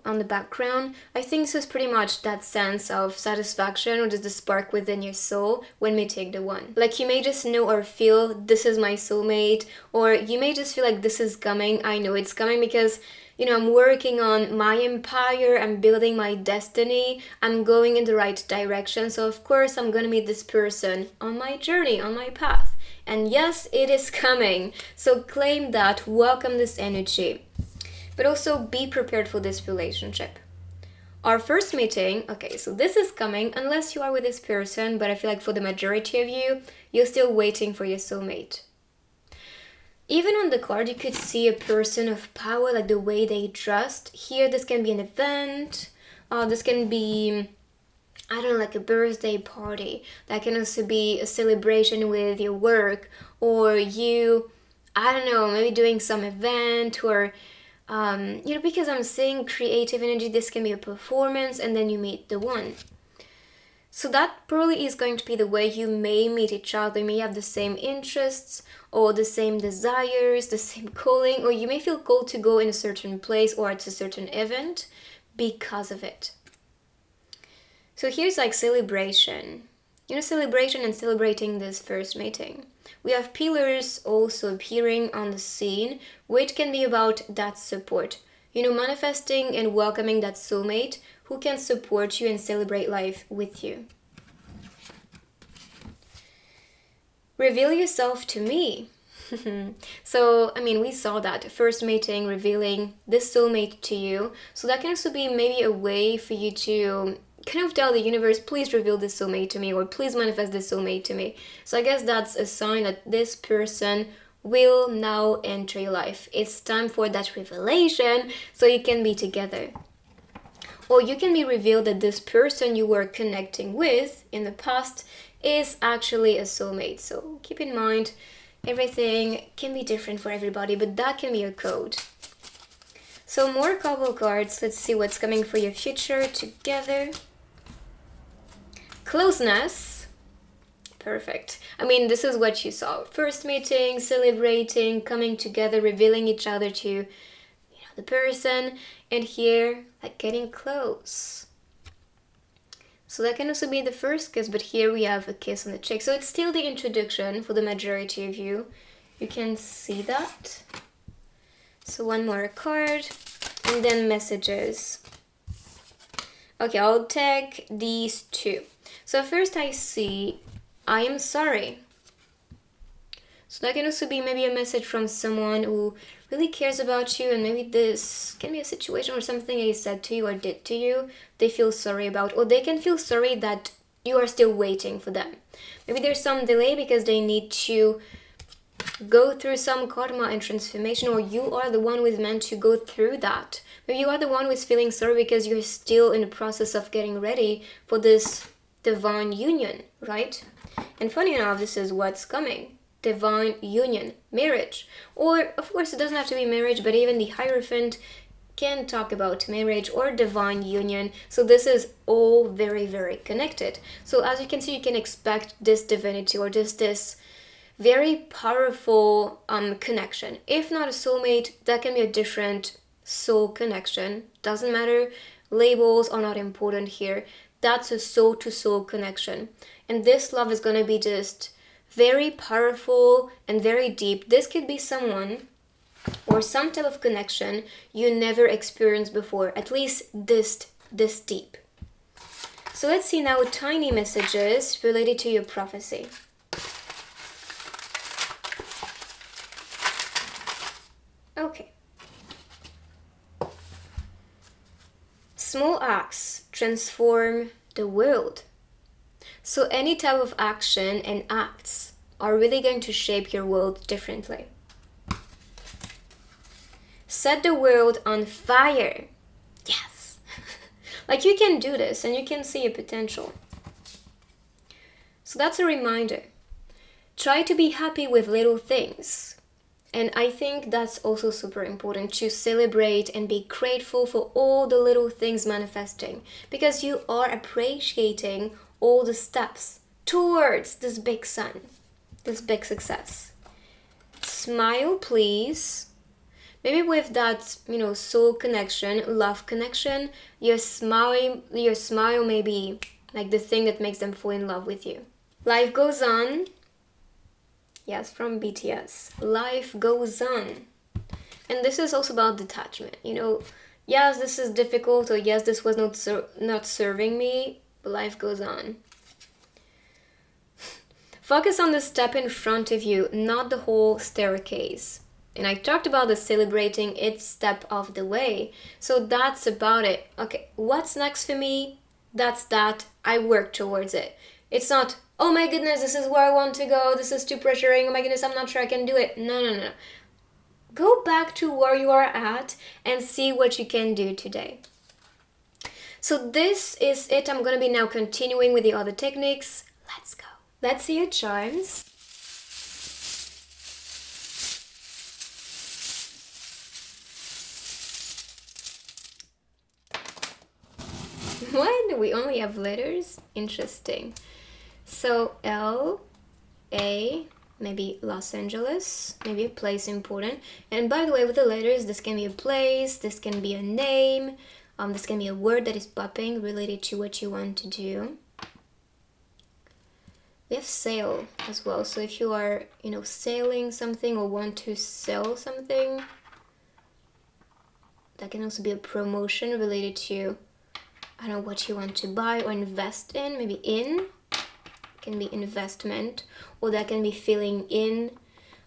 on the background. I think this is pretty much that sense of satisfaction, or just the spark within your soul when we take the one. Like you may just know or feel this is my soulmate, or you may just feel like this is coming. I know it's coming because I'm working on my empire, I'm building my destiny, I'm going in the right direction, so of course I'm gonna meet this person on my journey, on my path. And yes, it is coming. So claim that, welcome this energy. But also be prepared for this relationship. Our first meeting, okay, so this is coming unless you are with this person, but I feel like for the majority of you, you're still waiting for your soulmate. Even on the card, you could see a person of power, like the way they dressed. Here, this can be an event. This can be, I don't know, like a birthday party. That can also be a celebration with your work, or you, I don't know, maybe doing some event, or, because I'm saying creative energy, this can be a performance, and then you meet the one. So that probably is going to be the way you may meet each other. You may have the same interests, or the same desires, the same calling, or you may feel called to go in a certain place or at a certain event because of it. So here's like celebration. Celebration and celebrating this first meeting. We have pillars also appearing on the scene, which can be about that support. Manifesting and welcoming that soulmate who can support you and celebrate life with you. Reveal yourself to me. So, we saw that first meeting, revealing this soulmate to you. So that can also be maybe a way for you to kind of tell the universe, please reveal this soulmate to me, or please manifest this soulmate to me. So I guess that's a sign that this person will now enter your life. It's time for that revelation so you can be together. Or you can be revealed that this person you were connecting with in the past is actually a soulmate. So keep in mind, everything can be different for everybody, but that can be a code. So more couple cards. Let's see what's coming for your future together. Closeness. Perfect. This is what you saw. First meeting, celebrating, coming together, revealing each other to the person. And here, like getting close. So that can also be the first kiss, but here we have a kiss on the cheek. So it's still the introduction for the majority of you. You can see that. So one more card, and then messages. Okay, I'll take these two. So first I see, I am sorry. So that can also be maybe a message from someone who really cares about you, and maybe this can be a situation or something they said to you or did to you they feel sorry about, or they can feel sorry that you are still waiting for them. Maybe there's some delay because they need to go through some karma and transformation, or you are the one who is meant to go through that. Maybe you are the one who is feeling sorry because you're still in the process of getting ready for this divine union, right? And funny enough, this is what's coming. Divine union, marriage. Or, of course, it doesn't have to be marriage, but even the Hierophant can talk about marriage or divine union. So this is all very, very connected. So as you can see, you can expect this divinity or just this very powerful connection. If not a soulmate, that can be a different soul connection. Doesn't matter. Labels are not important here. That's a soul to soul connection. And this love is going to be just very powerful and very deep. This could be someone or some type of connection you never experienced before, at least this deep. So let's see now tiny messages related to your prophecy. Okay. Small acts transform the world. So any type of action and acts are really going to shape your world differently. Set the world on fire. Yes. Like you can do this and you can see a potential. So that's a reminder. Try to be happy with little things. And I think that's also super important, to celebrate and be grateful for all the little things manifesting, because you are appreciating all the steps towards this big sun, this big success. Smile, please. Maybe with that, soul connection, love connection, your smile may be like the thing that makes them fall in love with you. Life goes on. Yes, from BTS. Life goes on. And this is also about detachment. Yes, this is difficult, or yes, this was not serving me, but life goes on. Focus on the step in front of you, not the whole staircase. And I talked about the celebrating each step of the way. So that's about it. Okay, what's next for me? That's that. I work towards it. It's not, oh my goodness, this is where I want to go. This is too pressuring. Oh my goodness, I'm not sure I can do it. No. Go back to where you are at and see what you can do today. So this is it. I'm going to be now continuing with the other techniques. Let's go. Let's see your charms. What? We only have letters? Interesting. So L, A, maybe Los Angeles, maybe a place important. And by the way, with the letters, this can be a place, this can be a name, this can be a word that is popping related to what you want to do. We have sail as well. So if you are, sailing something or want to sell something, that can also be a promotion related to, I don't know, what you want to buy or invest in. Maybe in can be investment, or that can be filling in,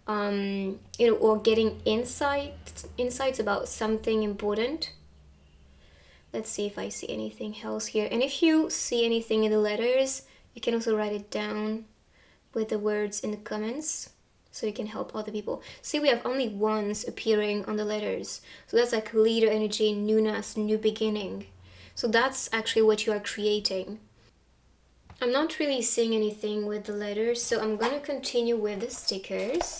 or getting insights about something important. Let's see if I see anything else here. And if you see anything in the letters, you can also write it down with the words in the comments, so you can help other people. See, we have only ones appearing on the letters. So that's like leader energy, newness, new beginning. So that's actually what you are creating. I'm not really seeing anything with the letters, so I'm gonna continue with the stickers.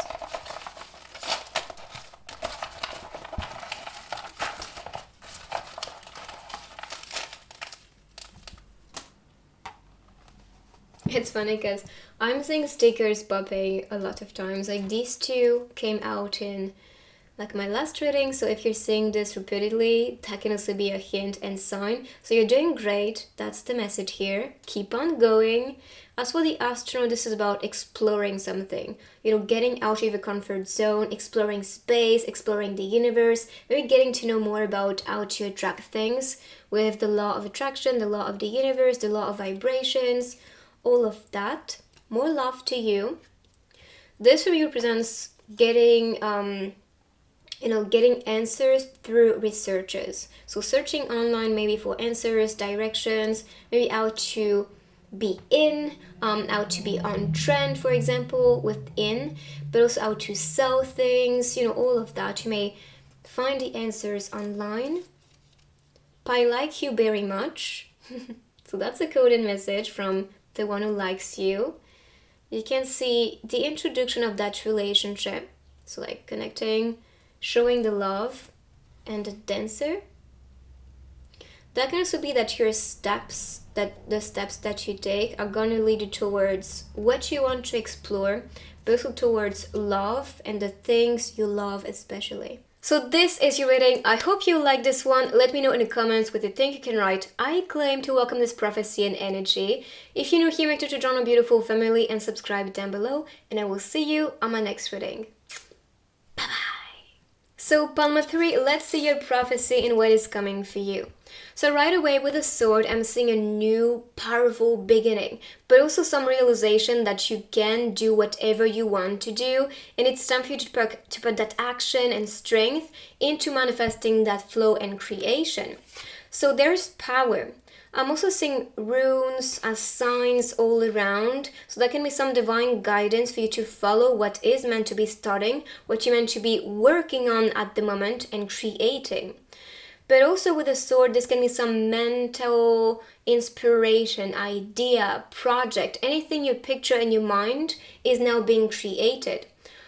It's funny because I'm seeing stickers popping a lot of times. Like these two came out in like my last reading. So if you're seeing this repeatedly, that can also be a hint and sign. So you're doing great. That's the message here. Keep on going. As for the astronaut, this is about exploring something. Getting out of your comfort zone, exploring space, exploring the universe, maybe getting to know more about how to attract things with the law of attraction, the law of the universe, the law of vibrations, all of that. More love to you. This for me represents getting getting answers through researches. So searching online maybe for answers, directions, maybe how to be how to be on trend, for example, within, but also how to sell things, all of that. You may find the answers online. I like you very much. So that's a coded message from the one who likes you. You can see the introduction of that relationship. So like connecting, showing the love, and the dancer. That can also be that the steps that you take are going to lead you towards what you want to explore, but also towards love and the things you love especially. So this is your reading. I hope you like this one. Let me know in the comments what you think. You can write, I claim to welcome this prophecy and energy. If you're new here, make sure to join a beautiful family and subscribe down below. And I will see you on my next reading. So Palma 3, let's see your prophecy and what is coming for you. So right away with the sword, I'm seeing a new, powerful beginning, but also some realization that you can do whatever you want to do, and it's time for you to put that action and strength into manifesting that flow and creation. So there's power. I'm also seeing runes as signs all around, so that can be some divine guidance for you to follow what is meant to be starting, what you're meant to be working on at the moment and creating. But also with the sword, this can be some mental inspiration, idea, project, anything you picture in your mind is now being created.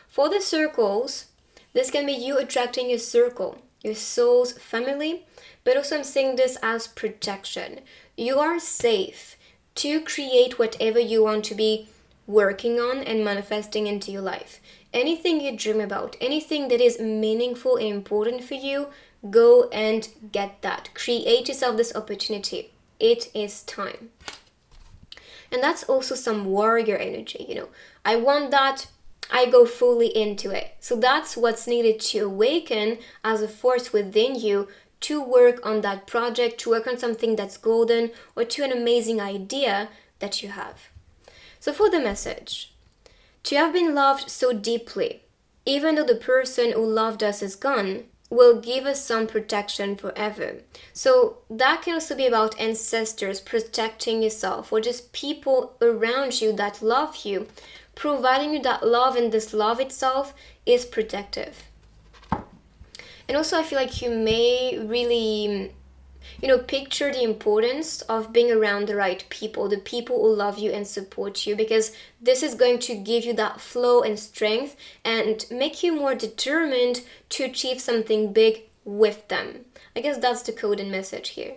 For the circles, this can be you attracting your circle, your soul's family, but also I'm seeing this as protection. You are safe to create whatever you want to be working on and manifesting into your life. Anything you dream about, anything that is meaningful and important for you, go and get that. Create yourself this opportunity. It is time. And that's also some warrior energy, I want that, I go fully into it. So that's what's needed to awaken as a force within you to work on that project, to work on something that's golden, or to an amazing idea that you have. So for the message, to have been loved so deeply, even though the person who loved us is gone, will give us some protection forever. So that can also be about ancestors protecting yourself, or just people around you that love you, providing you that love, and this love itself is protective. And also I feel like you may really, picture the importance of being around the right people, the people who love you and support you, because this is going to give you that flow and strength and make you more determined to achieve something big with them. I guess that's the code and message here.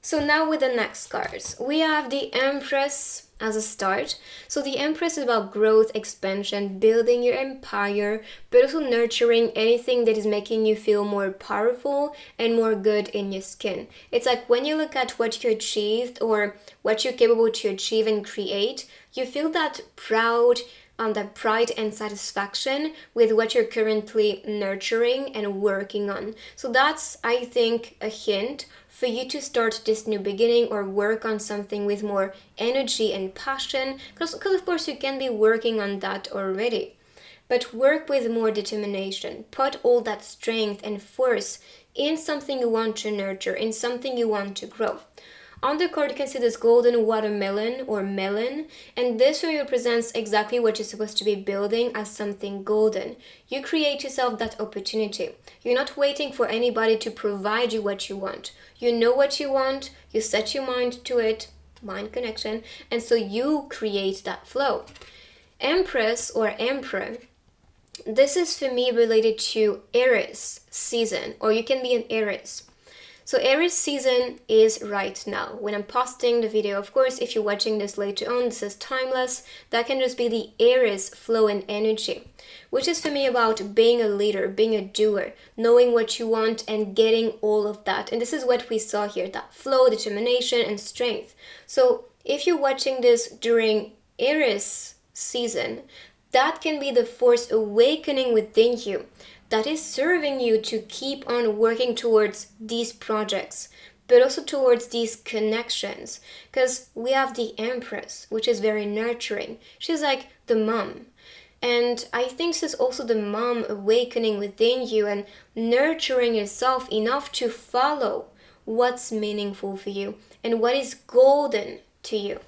So now with the next cards, we have the Empress as a start. So the Empress is about growth, expansion, building your empire, but also nurturing anything that is making you feel more powerful and more good in your skin. It's like when you look at what you achieved or what you're capable to achieve and create, you feel that that pride and satisfaction with what you're currently nurturing and working on. So that's, I think, a hint for you to start this new beginning or work on something with more energy and passion, because of course you can be working on that already, but work with more determination. Put all that strength and force in something you want to nurture, in something you want to grow. On the card, you can see this golden watermelon or melon, and this really represents exactly what you're supposed to be building as something golden. You create yourself that opportunity. You're not waiting for anybody to provide you what you want. You know what you want, you set your mind to it, mind connection, and so you create that flow. Empress or Emperor, this is for me related to Aries season, or you can be an Aries. So Aries season is right now when I'm posting the video. Of course, if you're watching this later on, this is timeless. That can just be the Aries flow and energy, which is for me about being a leader, being a doer, knowing what you want and getting all of that. And this is what we saw here, that flow, determination, and strength. So if you're watching this during Aries season, that can be the force awakening within you that is serving you to keep on working towards these projects, but also towards these connections. Because we have the Empress, which is very nurturing. She's like the mom. And I think this is also the mom awakening within you and nurturing yourself enough to follow what's meaningful for you and what is golden to you.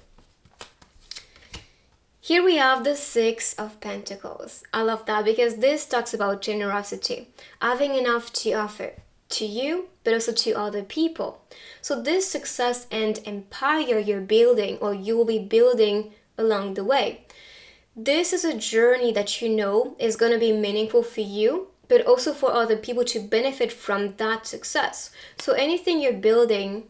Here we have the Six of Pentacles. I love that because this talks about generosity, having enough to offer to you, but also to other people. So this success and empire you're building, or you will be building along the way, this is a journey that you know is going to be meaningful for you, but also for other people to benefit from that success. So anything you're building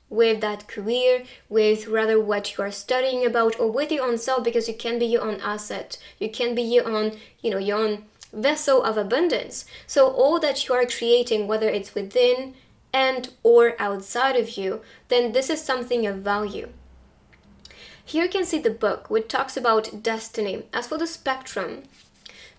with that career, with rather what you are studying about, or with your own self, because you can be your own asset. You can be your own, your own vessel of abundance. So all that you are creating, whether it's within and or outside of you, then this is something of value. Here you can see the book, which talks about destiny. As for the spectrum,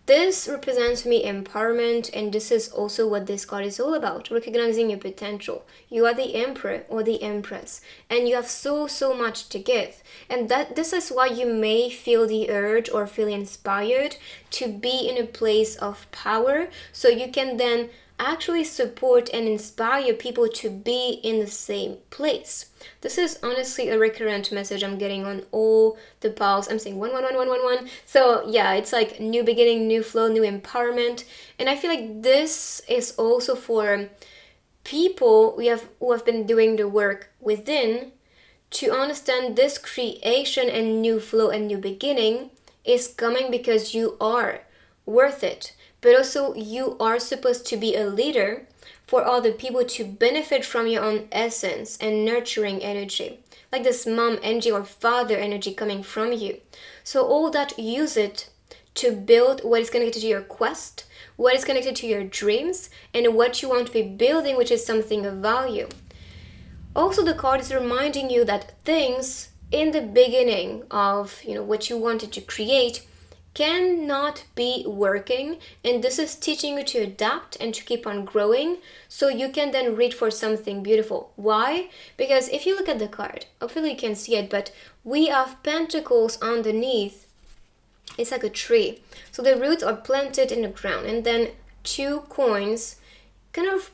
this represents for me empowerment, and this is also what this card is all about, recognizing your potential. You are the emperor or the empress, and you have so much to give. And this is why you may feel the urge or feel inspired to be in a place of power, so you can then actually support and inspire people to be in the same place. This is honestly a recurrent message I'm getting on all the piles. I'm saying 1111111. So yeah, it's like new beginning, new flow, new empowerment. And I feel like this is also for people who have been doing the work within to understand this creation and new flow and new beginning is coming because you are worth it. But also you are supposed to be a leader for other people to benefit from your own essence and nurturing energy. Like this mom energy or father energy coming from you. So all that, use it to build what is connected to your quest, what is connected to your dreams, and what you want to be building, which is something of value. Also, the card is reminding you that things in the beginning of what you wanted to create cannot be working, and this is teaching you to adapt and to keep on growing so you can then reach for something beautiful. Why? Because if you look at the card, hopefully you can see it, but we have pentacles underneath. It's like a tree, so the roots are planted in the ground, and then two coins kind of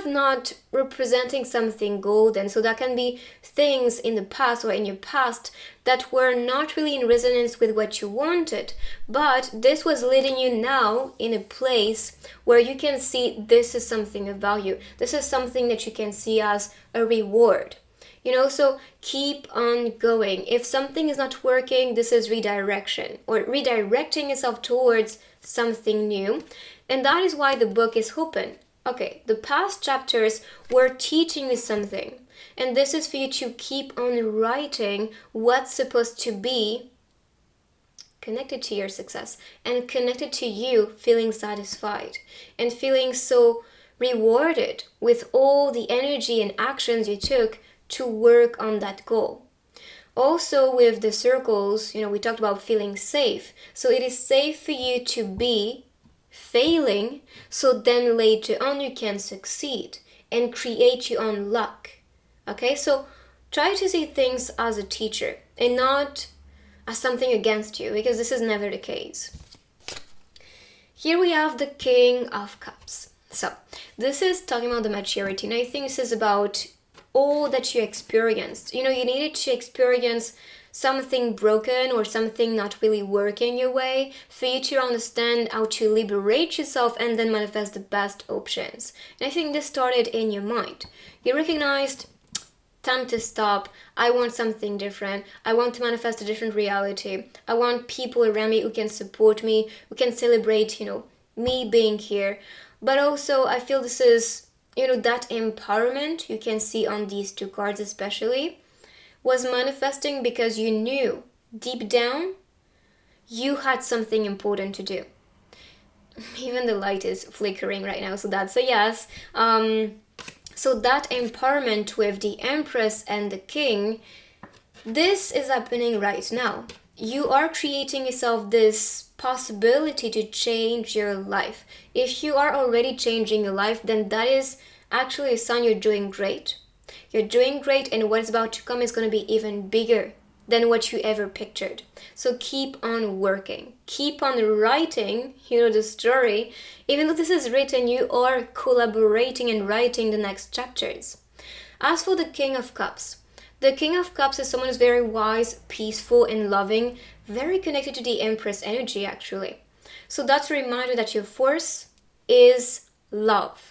not representing something golden. So that can be things in the past or in your past that were not really in resonance with what you wanted, but this was leading you now in a place where you can see this is something of value. This is something that you can see as a reward. So keep on going. If something is not working, this is redirection, or redirecting yourself towards something new. And that is why the book is open. Okay, the past chapters were teaching you something, and this is for you to keep on writing what's supposed to be connected to your success and connected to you feeling satisfied and feeling so rewarded with all the energy and actions you took to work on that goal. Also with the circles, we talked about feeling safe. So it is safe for you to be failing, so then later on you can succeed and create your own luck. Okay, so try to see things as a teacher and not as something against you, because this is never the case. Here we have the King of Cups. So this is talking about the maturity, and I think this is about all that you experienced. You needed to experience something broken or something not really working your way for you to understand how to liberate yourself and then manifest the best options. And I think this started in your mind. You recognized, time to stop. I want something different. I want to manifest a different reality. I want people around me who can support me, who can celebrate, me being here. But also I feel this is that empowerment you can see on these two cards especially was manifesting because you knew deep down you had something important to do. Even the light is flickering right now, so that's a yes. So that empowerment with the Empress and the King, this is happening right now. You are creating yourself this possibility to change your life. If you are already changing your life, then that is actually a sign you're doing great. You're doing great, and what's about to come is going to be even bigger than what you ever pictured. So keep on working. Keep on writing, the story. Even though this is written, you are collaborating and writing the next chapters. As for the King of Cups, the King of Cups is someone who's very wise, peaceful, and loving, very connected to the Empress energy, actually. So that's a reminder that your force is love.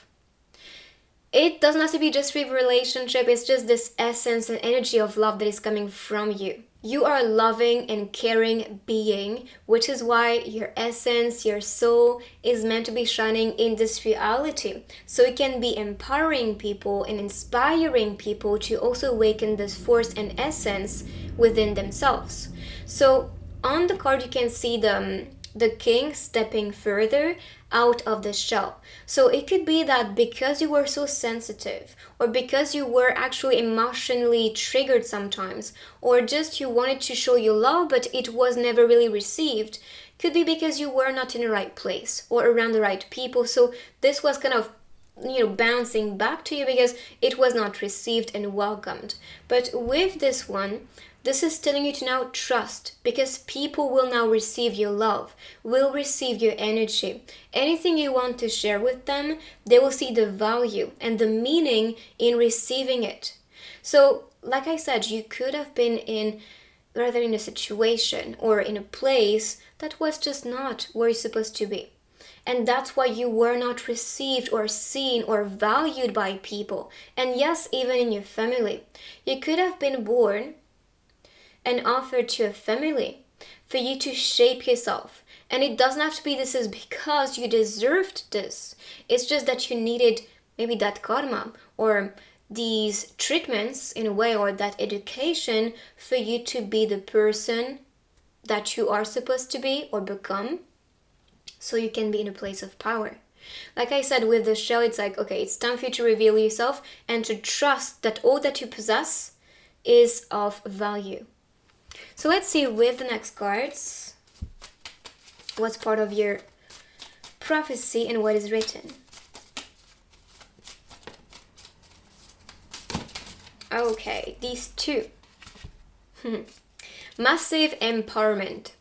It doesn't have to be just with relationship, it's just this essence and energy of love that is coming from you. You are a loving and caring being, which is why your essence, your soul is meant to be shining in this reality. So it can be empowering people and inspiring people to also awaken this force and essence within themselves. So on the card you can see the king stepping further out of the shell. So it could be that because you were so sensitive, or because you were actually emotionally triggered sometimes, or just you wanted to show your love but it was never really received, could be because you were not in the right place or around the right people. So this was kind of bouncing back to you because it was not received and welcomed. But with this one, this is telling you to now trust, because people will now receive your love, will receive your energy. Anything you want to share with them, they will see the value and the meaning in receiving it. So, like I said, you could have been in a situation or in a place that was just not where you're supposed to be. And that's why you were not received or seen or valued by people. And yes, even in your family. You could have been born and offered to a family for you to shape yourself. And it doesn't have to be this is because you deserved this. It's just that you needed maybe that karma or these treatments in a way, or that education for you to be the person that you are supposed to be or become, so you can be in a place of power. Like I said, with the shell, it's like, okay, it's time for you to reveal yourself and to trust that all that you possess is of value. So let's see with the next cards what's part of your prophecy and what is written. Okay, these two. Massive empowerment.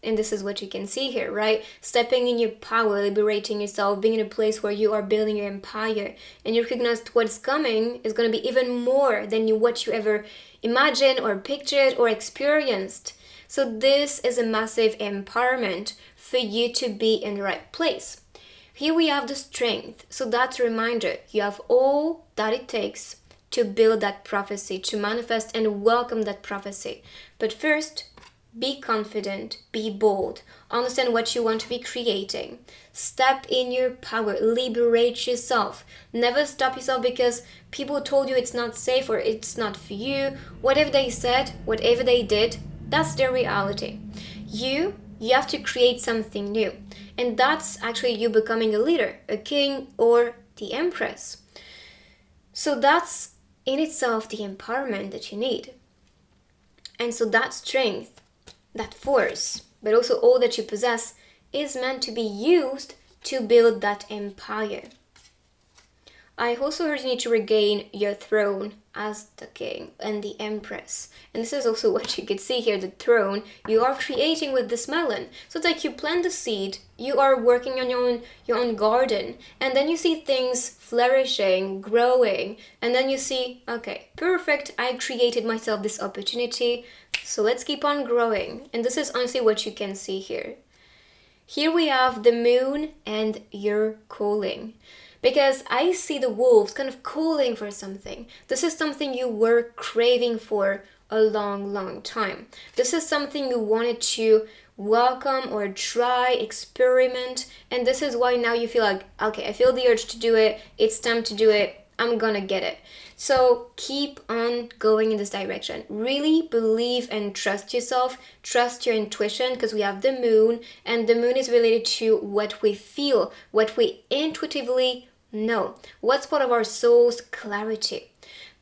And this is what you can see here, right? Stepping in your power, liberating yourself, being in a place where you are building your empire, and you recognize what's coming is going to be even more than what you ever imagined or pictured or experienced. So this is a massive empowerment for you to be in the right place. Here we have the strength. So that's a reminder. You have all that it takes to build that prophecy, to manifest and welcome that prophecy. But first, be confident, be bold, understand what you want to be creating. Step in your power, liberate yourself. Never stop yourself because people told you it's not safe or it's not for you. Whatever they said, whatever they did, that's their reality. You have to create something new. And that's actually you becoming a leader, a king or the empress. So that's in itself the empowerment that you need. And so that strength, that force, but also all that you possess is meant to be used to build that empire. I also heard you need to regain your throne as the king and the empress. And this is also what you could see here, the throne you are creating with this melon. So it's like you plant the seed, you are working on your own garden, and then you see things flourishing, growing, and then you see, okay, perfect, I created myself this opportunity, so let's keep on growing. And this is honestly what you can see here. Here we have the moon and your calling. Because I see the wolves kind of calling for something. This is something you were craving for a long, long time. This is something you wanted to welcome or try, experiment. And this is why now you feel like, okay, I feel the urge to do it. It's time to do it. I'm gonna get it. So keep on going in this direction. Really believe and trust yourself. Trust your intuition, because we have the moon, and the moon is related to what we feel, what we intuitively know, what's part of our soul's clarity.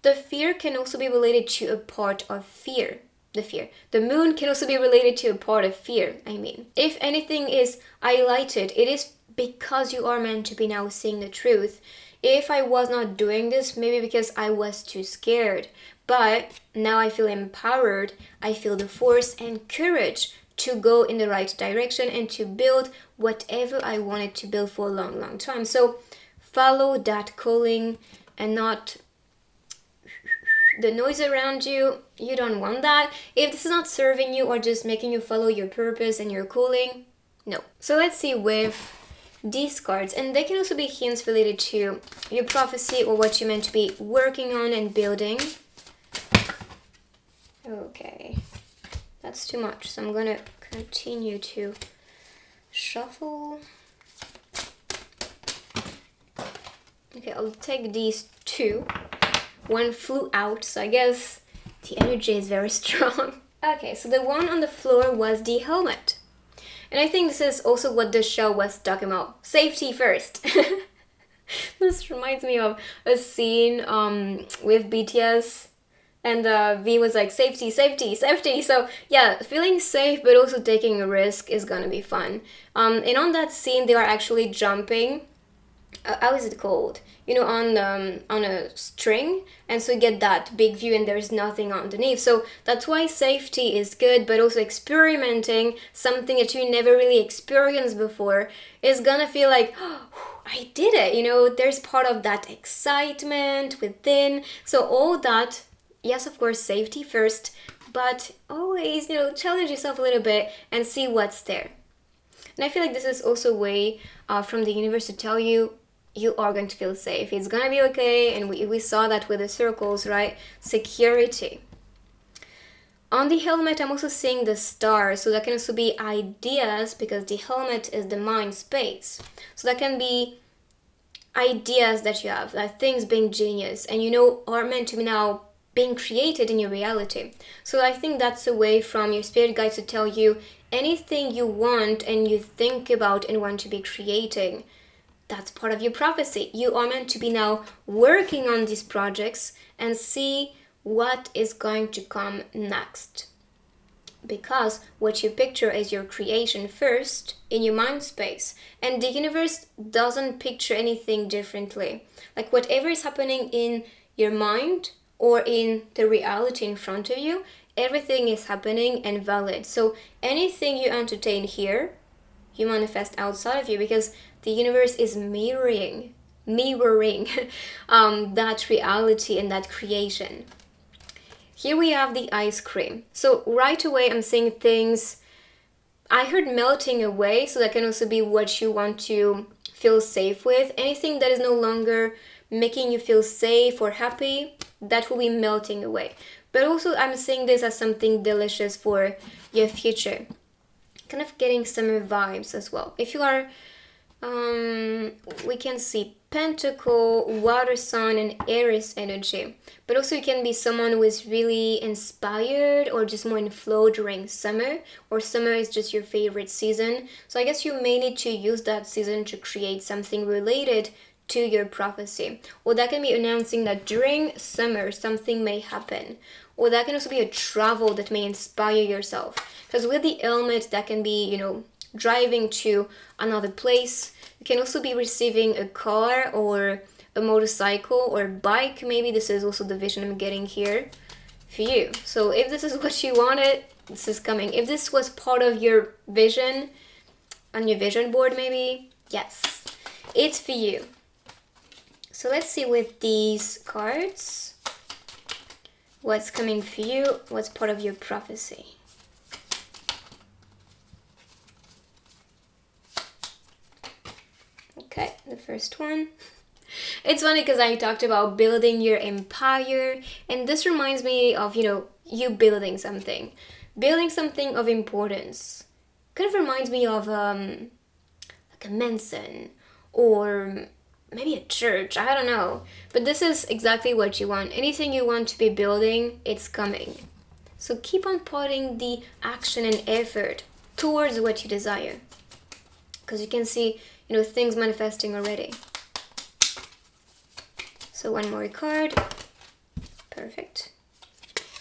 The fear can also be related to a part of fear. The moon can also be related to a part of fear, I mean. If anything is highlighted, it is because you are meant to be now seeing the truth. If I was not doing this, maybe because I was too scared. But now I feel empowered. I feel the force and courage to go in the right direction and to build whatever I wanted to build for a long, long time. So follow that calling and not the noise around you. You don't want that. If this is not serving you or just making you follow your purpose and your calling, no. So let's see with these cards, and they can also be hints related to your prophecy or what you're meant to be working on and building. Okay, that's too much, so I'm gonna continue to shuffle. Okay, I'll take these two. One flew out, so I guess the energy is very strong. Okay, so the one on the floor was the helmet. And I think this is also what the show was talking about. Safety first. This reminds me of a scene with BTS, and V was like, safety, safety, safety. So yeah, feeling safe but also taking a risk is gonna be fun. And on that scene, they are actually jumping. How is it called? You know, on a string, and so you get that big view and there's nothing underneath. So that's why safety is good, but also experimenting something that you never really experienced before is gonna feel like, oh, I did it. You know, there's part of that excitement within. So all that, yes, of course, safety first, but always, you know, challenge yourself a little bit and see what's there. And I feel like this is also a way from the universe to tell you, you are going to feel safe. It's gonna be okay. And we saw that with the circles, right? Security. On the helmet, I'm also seeing the stars. So that can also be ideas, because the helmet is the mind space. So that can be ideas that you have, like things being genius and you know are meant to be now being created in your reality. So I think that's a way from your spirit guides to tell you anything you want and you think about and want to be creating. That's part of your prophecy. You are meant to be now working on these projects and see what is going to come next. Because what you picture is your creation first in your mind space, and the universe doesn't picture anything differently. Like whatever is happening in your mind or in the reality in front of you, everything is happening and valid. So anything you entertain here, you manifest outside of you, because the universe is mirroring that reality and that creation. Here we have the ice cream. So right away I'm seeing things, I heard melting away, so that can also be what you want to feel safe with. Anything that is no longer making you feel safe or happy, that will be melting away. But also I'm seeing this as something delicious for your future. Kind of getting summer vibes as well. If you are, we can see Pentacle, Water Sign, and Aries energy. But also you can be someone who is really inspired or just more in flow during summer, or summer is just your favorite season. So I guess you may need to use that season to create something related to your prophecy. Or that can be announcing that during summer something may happen. Or that can also be a travel that may inspire yourself. Because with the helmet, that can be, you know, driving to another place. You can also be receiving a car or a motorcycle or bike. Maybe this is also the vision I'm getting here for you. So if this is what you wanted, this is coming. If this was part of your vision, on your vision board maybe, yes, it's for you. So let's see with these cards, what's coming for you, what's part of your prophecy. Okay, the first one. It's funny because I talked about building your empire, and this reminds me of, you know, you building something of importance. kind of reminds me of like a mansion or maybe a church. I don't know. But this is exactly what you want. Anything you want to be building, it's coming. So keep on putting the action and effort towards what you desire. Because you can see, things manifesting already. So one more card. Perfect.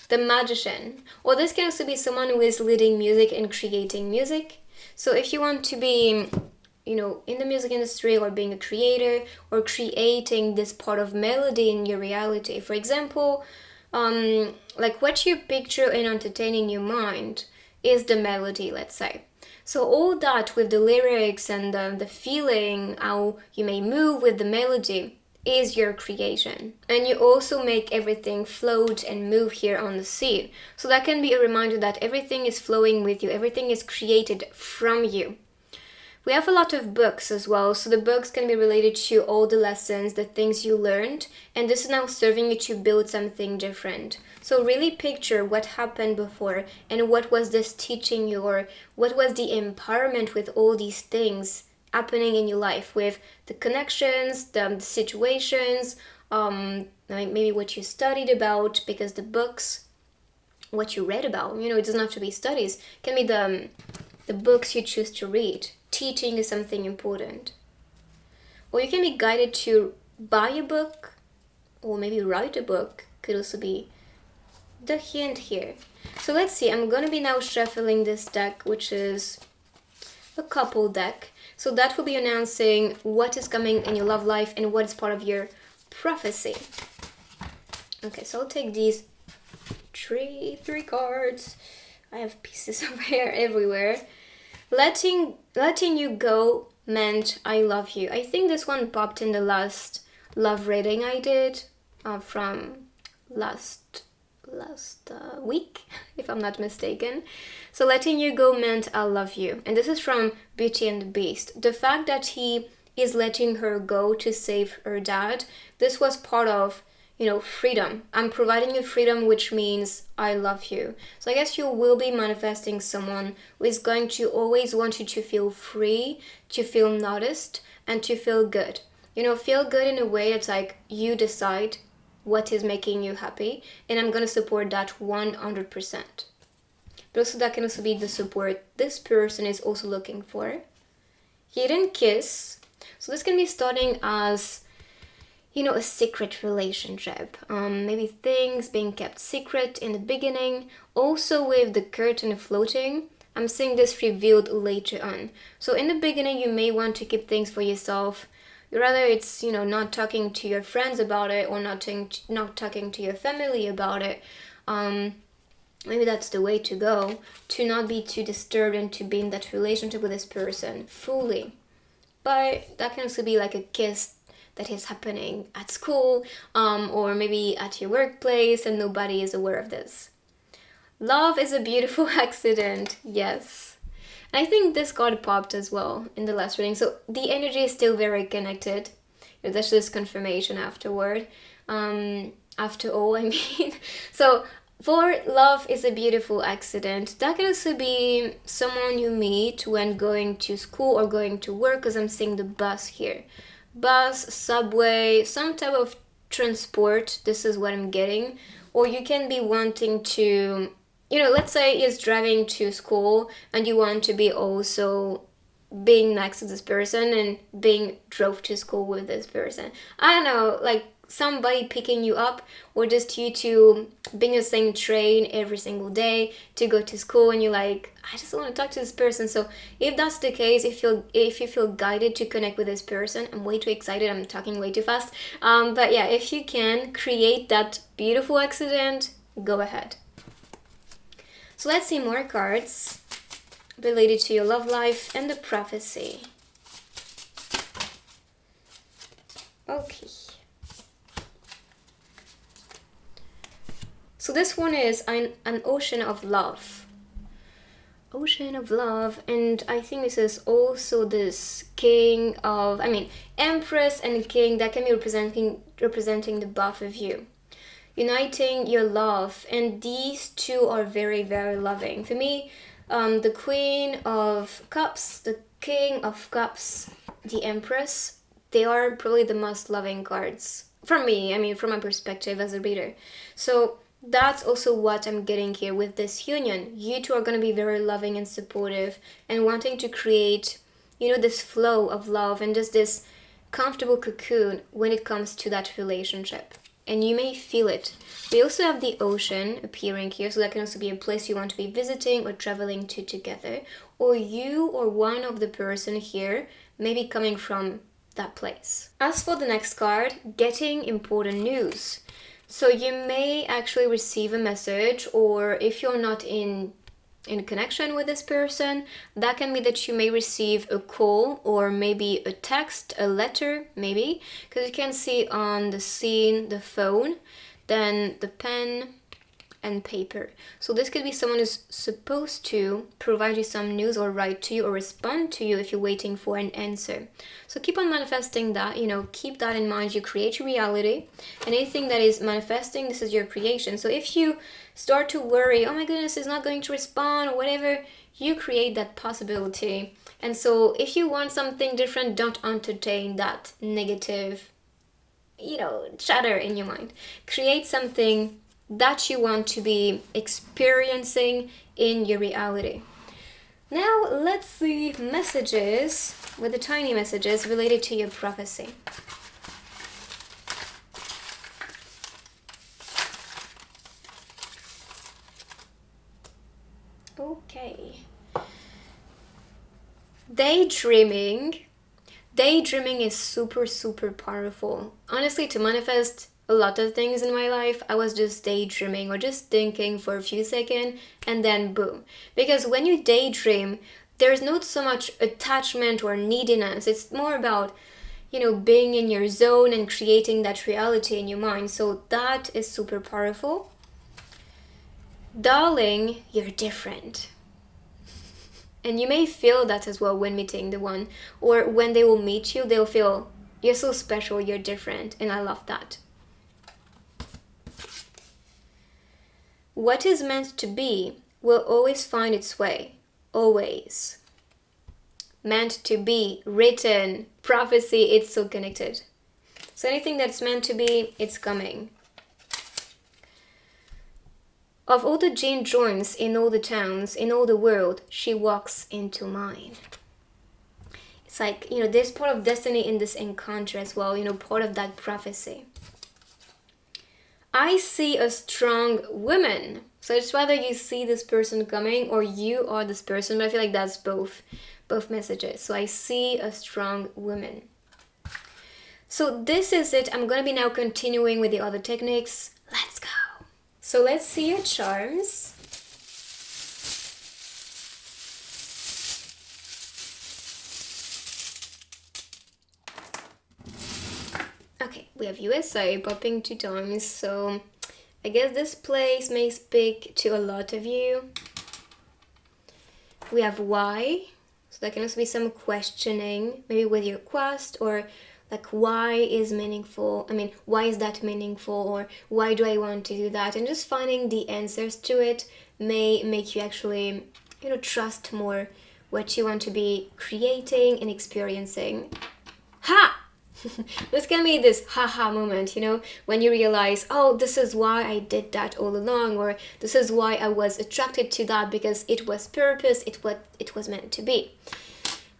The Magician. Or this can also be someone who is leading music and creating music. So if you want to be, in the music industry or being a creator or creating this part of melody in your reality. For example, like what you picture and entertain in your mind is the melody, let's say. So all that with the lyrics and the feeling, how you may move with the melody, is your creation. And you also make everything float and move here on the scene. So that can be a reminder that everything is flowing with you, everything is created from you. We have a lot of books as well, so the books can be related to all the lessons, the things you learned, and this is now serving you to build something different. So really picture what happened before and what was this teaching you, or what was the empowerment with all these things happening in your life, with the connections, the situations, maybe what you studied about, because the books, what you read about, it doesn't have to be studies, it can be the books you choose to read. Teaching is something important. Or you can be guided to buy a book or maybe write a book. Could also be the hint here. So let's see, I'm gonna be now shuffling this deck, which is a couple deck. So that will be announcing what is coming in your love life and what is part of your prophecy. Okay, so I'll take these three cards. I have pieces of hair everywhere. Letting you go meant I love you. I think this one popped in the last love reading I did from last week, if I'm not mistaken. So letting you go meant I love you. And this is from Beauty and the Beast. The fact that he is letting her go to save her dad, this was part of freedom. I'm providing you freedom, which means I love you. So I guess you will be manifesting someone who is going to always want you to feel free, to feel noticed, and to feel good. Feel good in a way that's like you decide what is making you happy, and I'm going to support that 100%. But also that can also be the support this person is also looking for. Hidden kiss. So this can be starting as a secret relationship. Maybe things being kept secret in the beginning. Also with the curtain floating, I'm seeing this revealed later on. So in the beginning, you may want to keep things for yourself. Rather it's, not talking to your friends about it or not talking to your family about it. Maybe that's the way to go, to not be too disturbed and to be in that relationship with this person fully. But that can also be like a kiss that is happening at school or maybe at your workplace and nobody is aware of this. Love is a beautiful accident, yes. And I think this card popped as well in the last reading. So the energy is still very connected. That's just confirmation afterward. After all, I mean. So for love is a beautiful accident, that can also be someone you meet when going to school or going to work, because I'm seeing the bus here. Bus, subway, some type of transport, this is what I'm getting. Or you can be wanting to, let's say he's driving to school and you want to be also being next to this person and being drove to school with this person. I don't know, like somebody picking you up, or just you two being in the same train every single day to go to school, and you're like, I just want to talk to this person. So if that's the case, if you feel guided to connect with this person, I'm way too excited, I'm talking way too fast, but yeah, if you can create that beautiful accident, go ahead. So let's see more cards related to your love life and the prophecy. Okay. So this one is an ocean of love. Ocean of love, and I think this is also this king of, empress and king, that can be representing the both of you. Uniting your love, and these two are very, very loving. For me, The Queen of Cups, the King of Cups, the Empress, they are probably the most loving cards. From me, I mean, from my perspective as a reader. So that's also what I'm getting here with this union. You two are going to be very loving and supportive and wanting to create, this flow of love and just this comfortable cocoon when it comes to that relationship. And you may feel it. We also have the ocean appearing here, so that can also be a place you want to be visiting or traveling to together. Or you or one of the person here may be coming from that place. As for the next card, getting important news. So you may actually receive a message, or if you're not in connection with this person, that can be that you may receive a call or maybe a text, a letter, maybe, because you can see on the scene the phone, then the pen and paper. So this could be someone who's supposed to provide you some news or write to you or respond to you if you're waiting for an answer. So keep on manifesting that, keep that in mind. You create your reality, and anything that is manifesting, this is your creation. So if you start to worry, oh my goodness, he's not going to respond or whatever, you create that possibility. And so if you want something different, don't entertain that negative, chatter in your mind. Create something that you want to be experiencing in your reality. Now let's see messages with the tiny messages related to your prophecy. Okay. Daydreaming is super, super powerful. Honestly, to manifest a lot of things in my life, I was just daydreaming or just thinking for a few seconds and then boom. Because when you daydream, there's not so much attachment or neediness. It's more about, being in your zone and creating that reality in your mind. So that is super powerful. Darling, you're different. And you may feel that as well when meeting the one, or when they will meet you, they'll feel you're so special, you're different, and I love that. What is meant to be will always find its way, always. Meant to be, written, prophecy, it's so connected. So anything that's meant to be, it's coming. Of all the gin joints in all the towns, in all the world, she walks into mine. It's like, there's part of destiny in this encounter as well, part of that prophecy. I see a strong woman. So it's whether you see this person coming or you are this person, but I feel like that's both messages. So I see a strong woman. So this is it. I'm going to be now continuing with the other techniques. Let's go. So let's see your charms. Okay, we have USA popping 2 times, so I guess this place may speak to a lot of you. We have why, so there can also be some questioning, maybe with your quest, or like why is meaningful, why is that meaningful, or why do I want to do that, and just finding the answers to it may make you actually, trust more what you want to be creating and experiencing. Ha! This can be this haha moment, when you realize, oh, this is why I did that all along, or this is why I was attracted to that, because it was purpose, it was meant to be.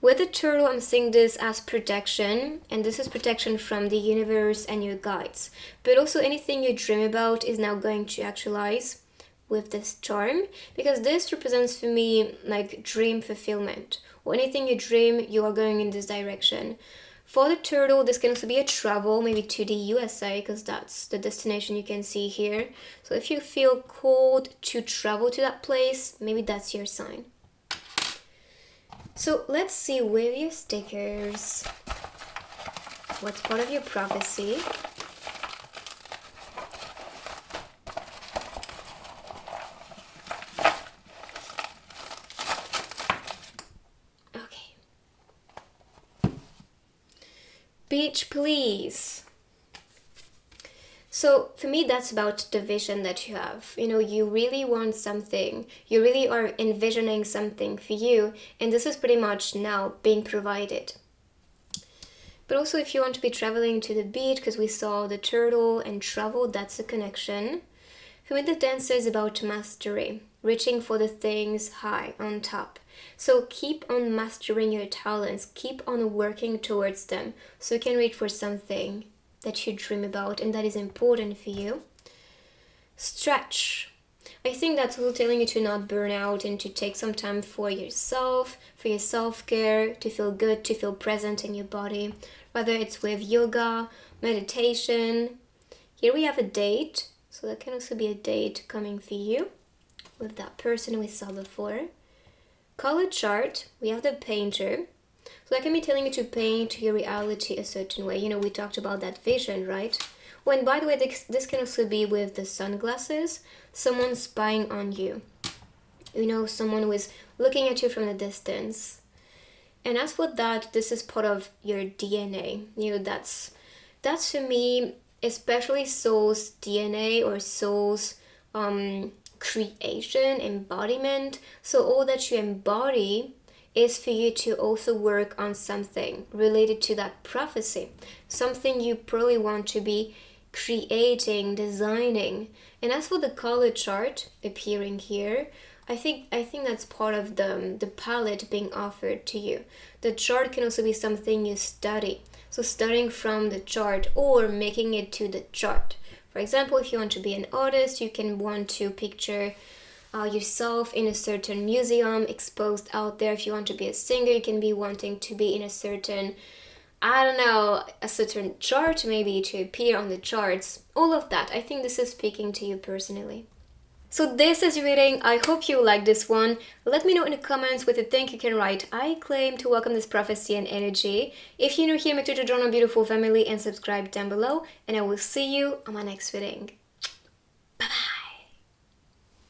With the turtle, I'm seeing this as protection, and this is protection from the universe and your guides. But also anything you dream about is now going to actualize with this charm, because this represents for me like dream fulfillment, or anything you dream, you are going in this direction. For the turtle, this can also be a travel, maybe to the USA, because that's the destination you can see here. So if you feel called to travel to that place, maybe that's your sign. So let's see with your stickers. What's part of your prophecy? Beach, please. So for me, that's about the vision that you have. You really want something, you really are envisioning something for you, and this is pretty much now being provided. But also, if you want to be traveling to the beach, because we saw the turtle and travel, that's a connection. For me, the dancer is about mastery, reaching for the things high on top. So keep on mastering your talents, keep on working towards them, so you can reach for something that you dream about and that is important for you. Stretch. I think that's also telling you to not burn out and to take some time for yourself, for your self-care, to feel good, to feel present in your body, whether it's with yoga, meditation. Here we have a date, so that can also be a date coming for you with that person we saw before. Color chart, we have the painter. So that can be telling you to paint your reality a certain way. We talked about that vision, right? Oh, and by the way, this can also be with the sunglasses, someone spying on you. Someone who is looking at you from a distance. And as for that, this is part of your DNA. That's for me, especially soul's DNA or soul's creation, embodiment. So all that you embody is for you to also work on something related to that prophecy, something you probably want to be creating, designing. And as for the color chart appearing here, I think that's part of the palette being offered to you. The chart can also be something you study. So studying from the chart or making it to the chart. For example, if you want to be an artist, you can want to picture yourself in a certain museum exposed out there. If you want to be a singer, you can be wanting to be in a certain, a certain chart, maybe to appear on the charts. All of that. I think this is speaking to you personally. So this is your reading. I hope you like this one. Let me know in the comments what you think. You can write, I claim to welcome this prophecy and energy. If you're new here, make sure to join our beautiful family and subscribe down below. And I will see you on my next reading.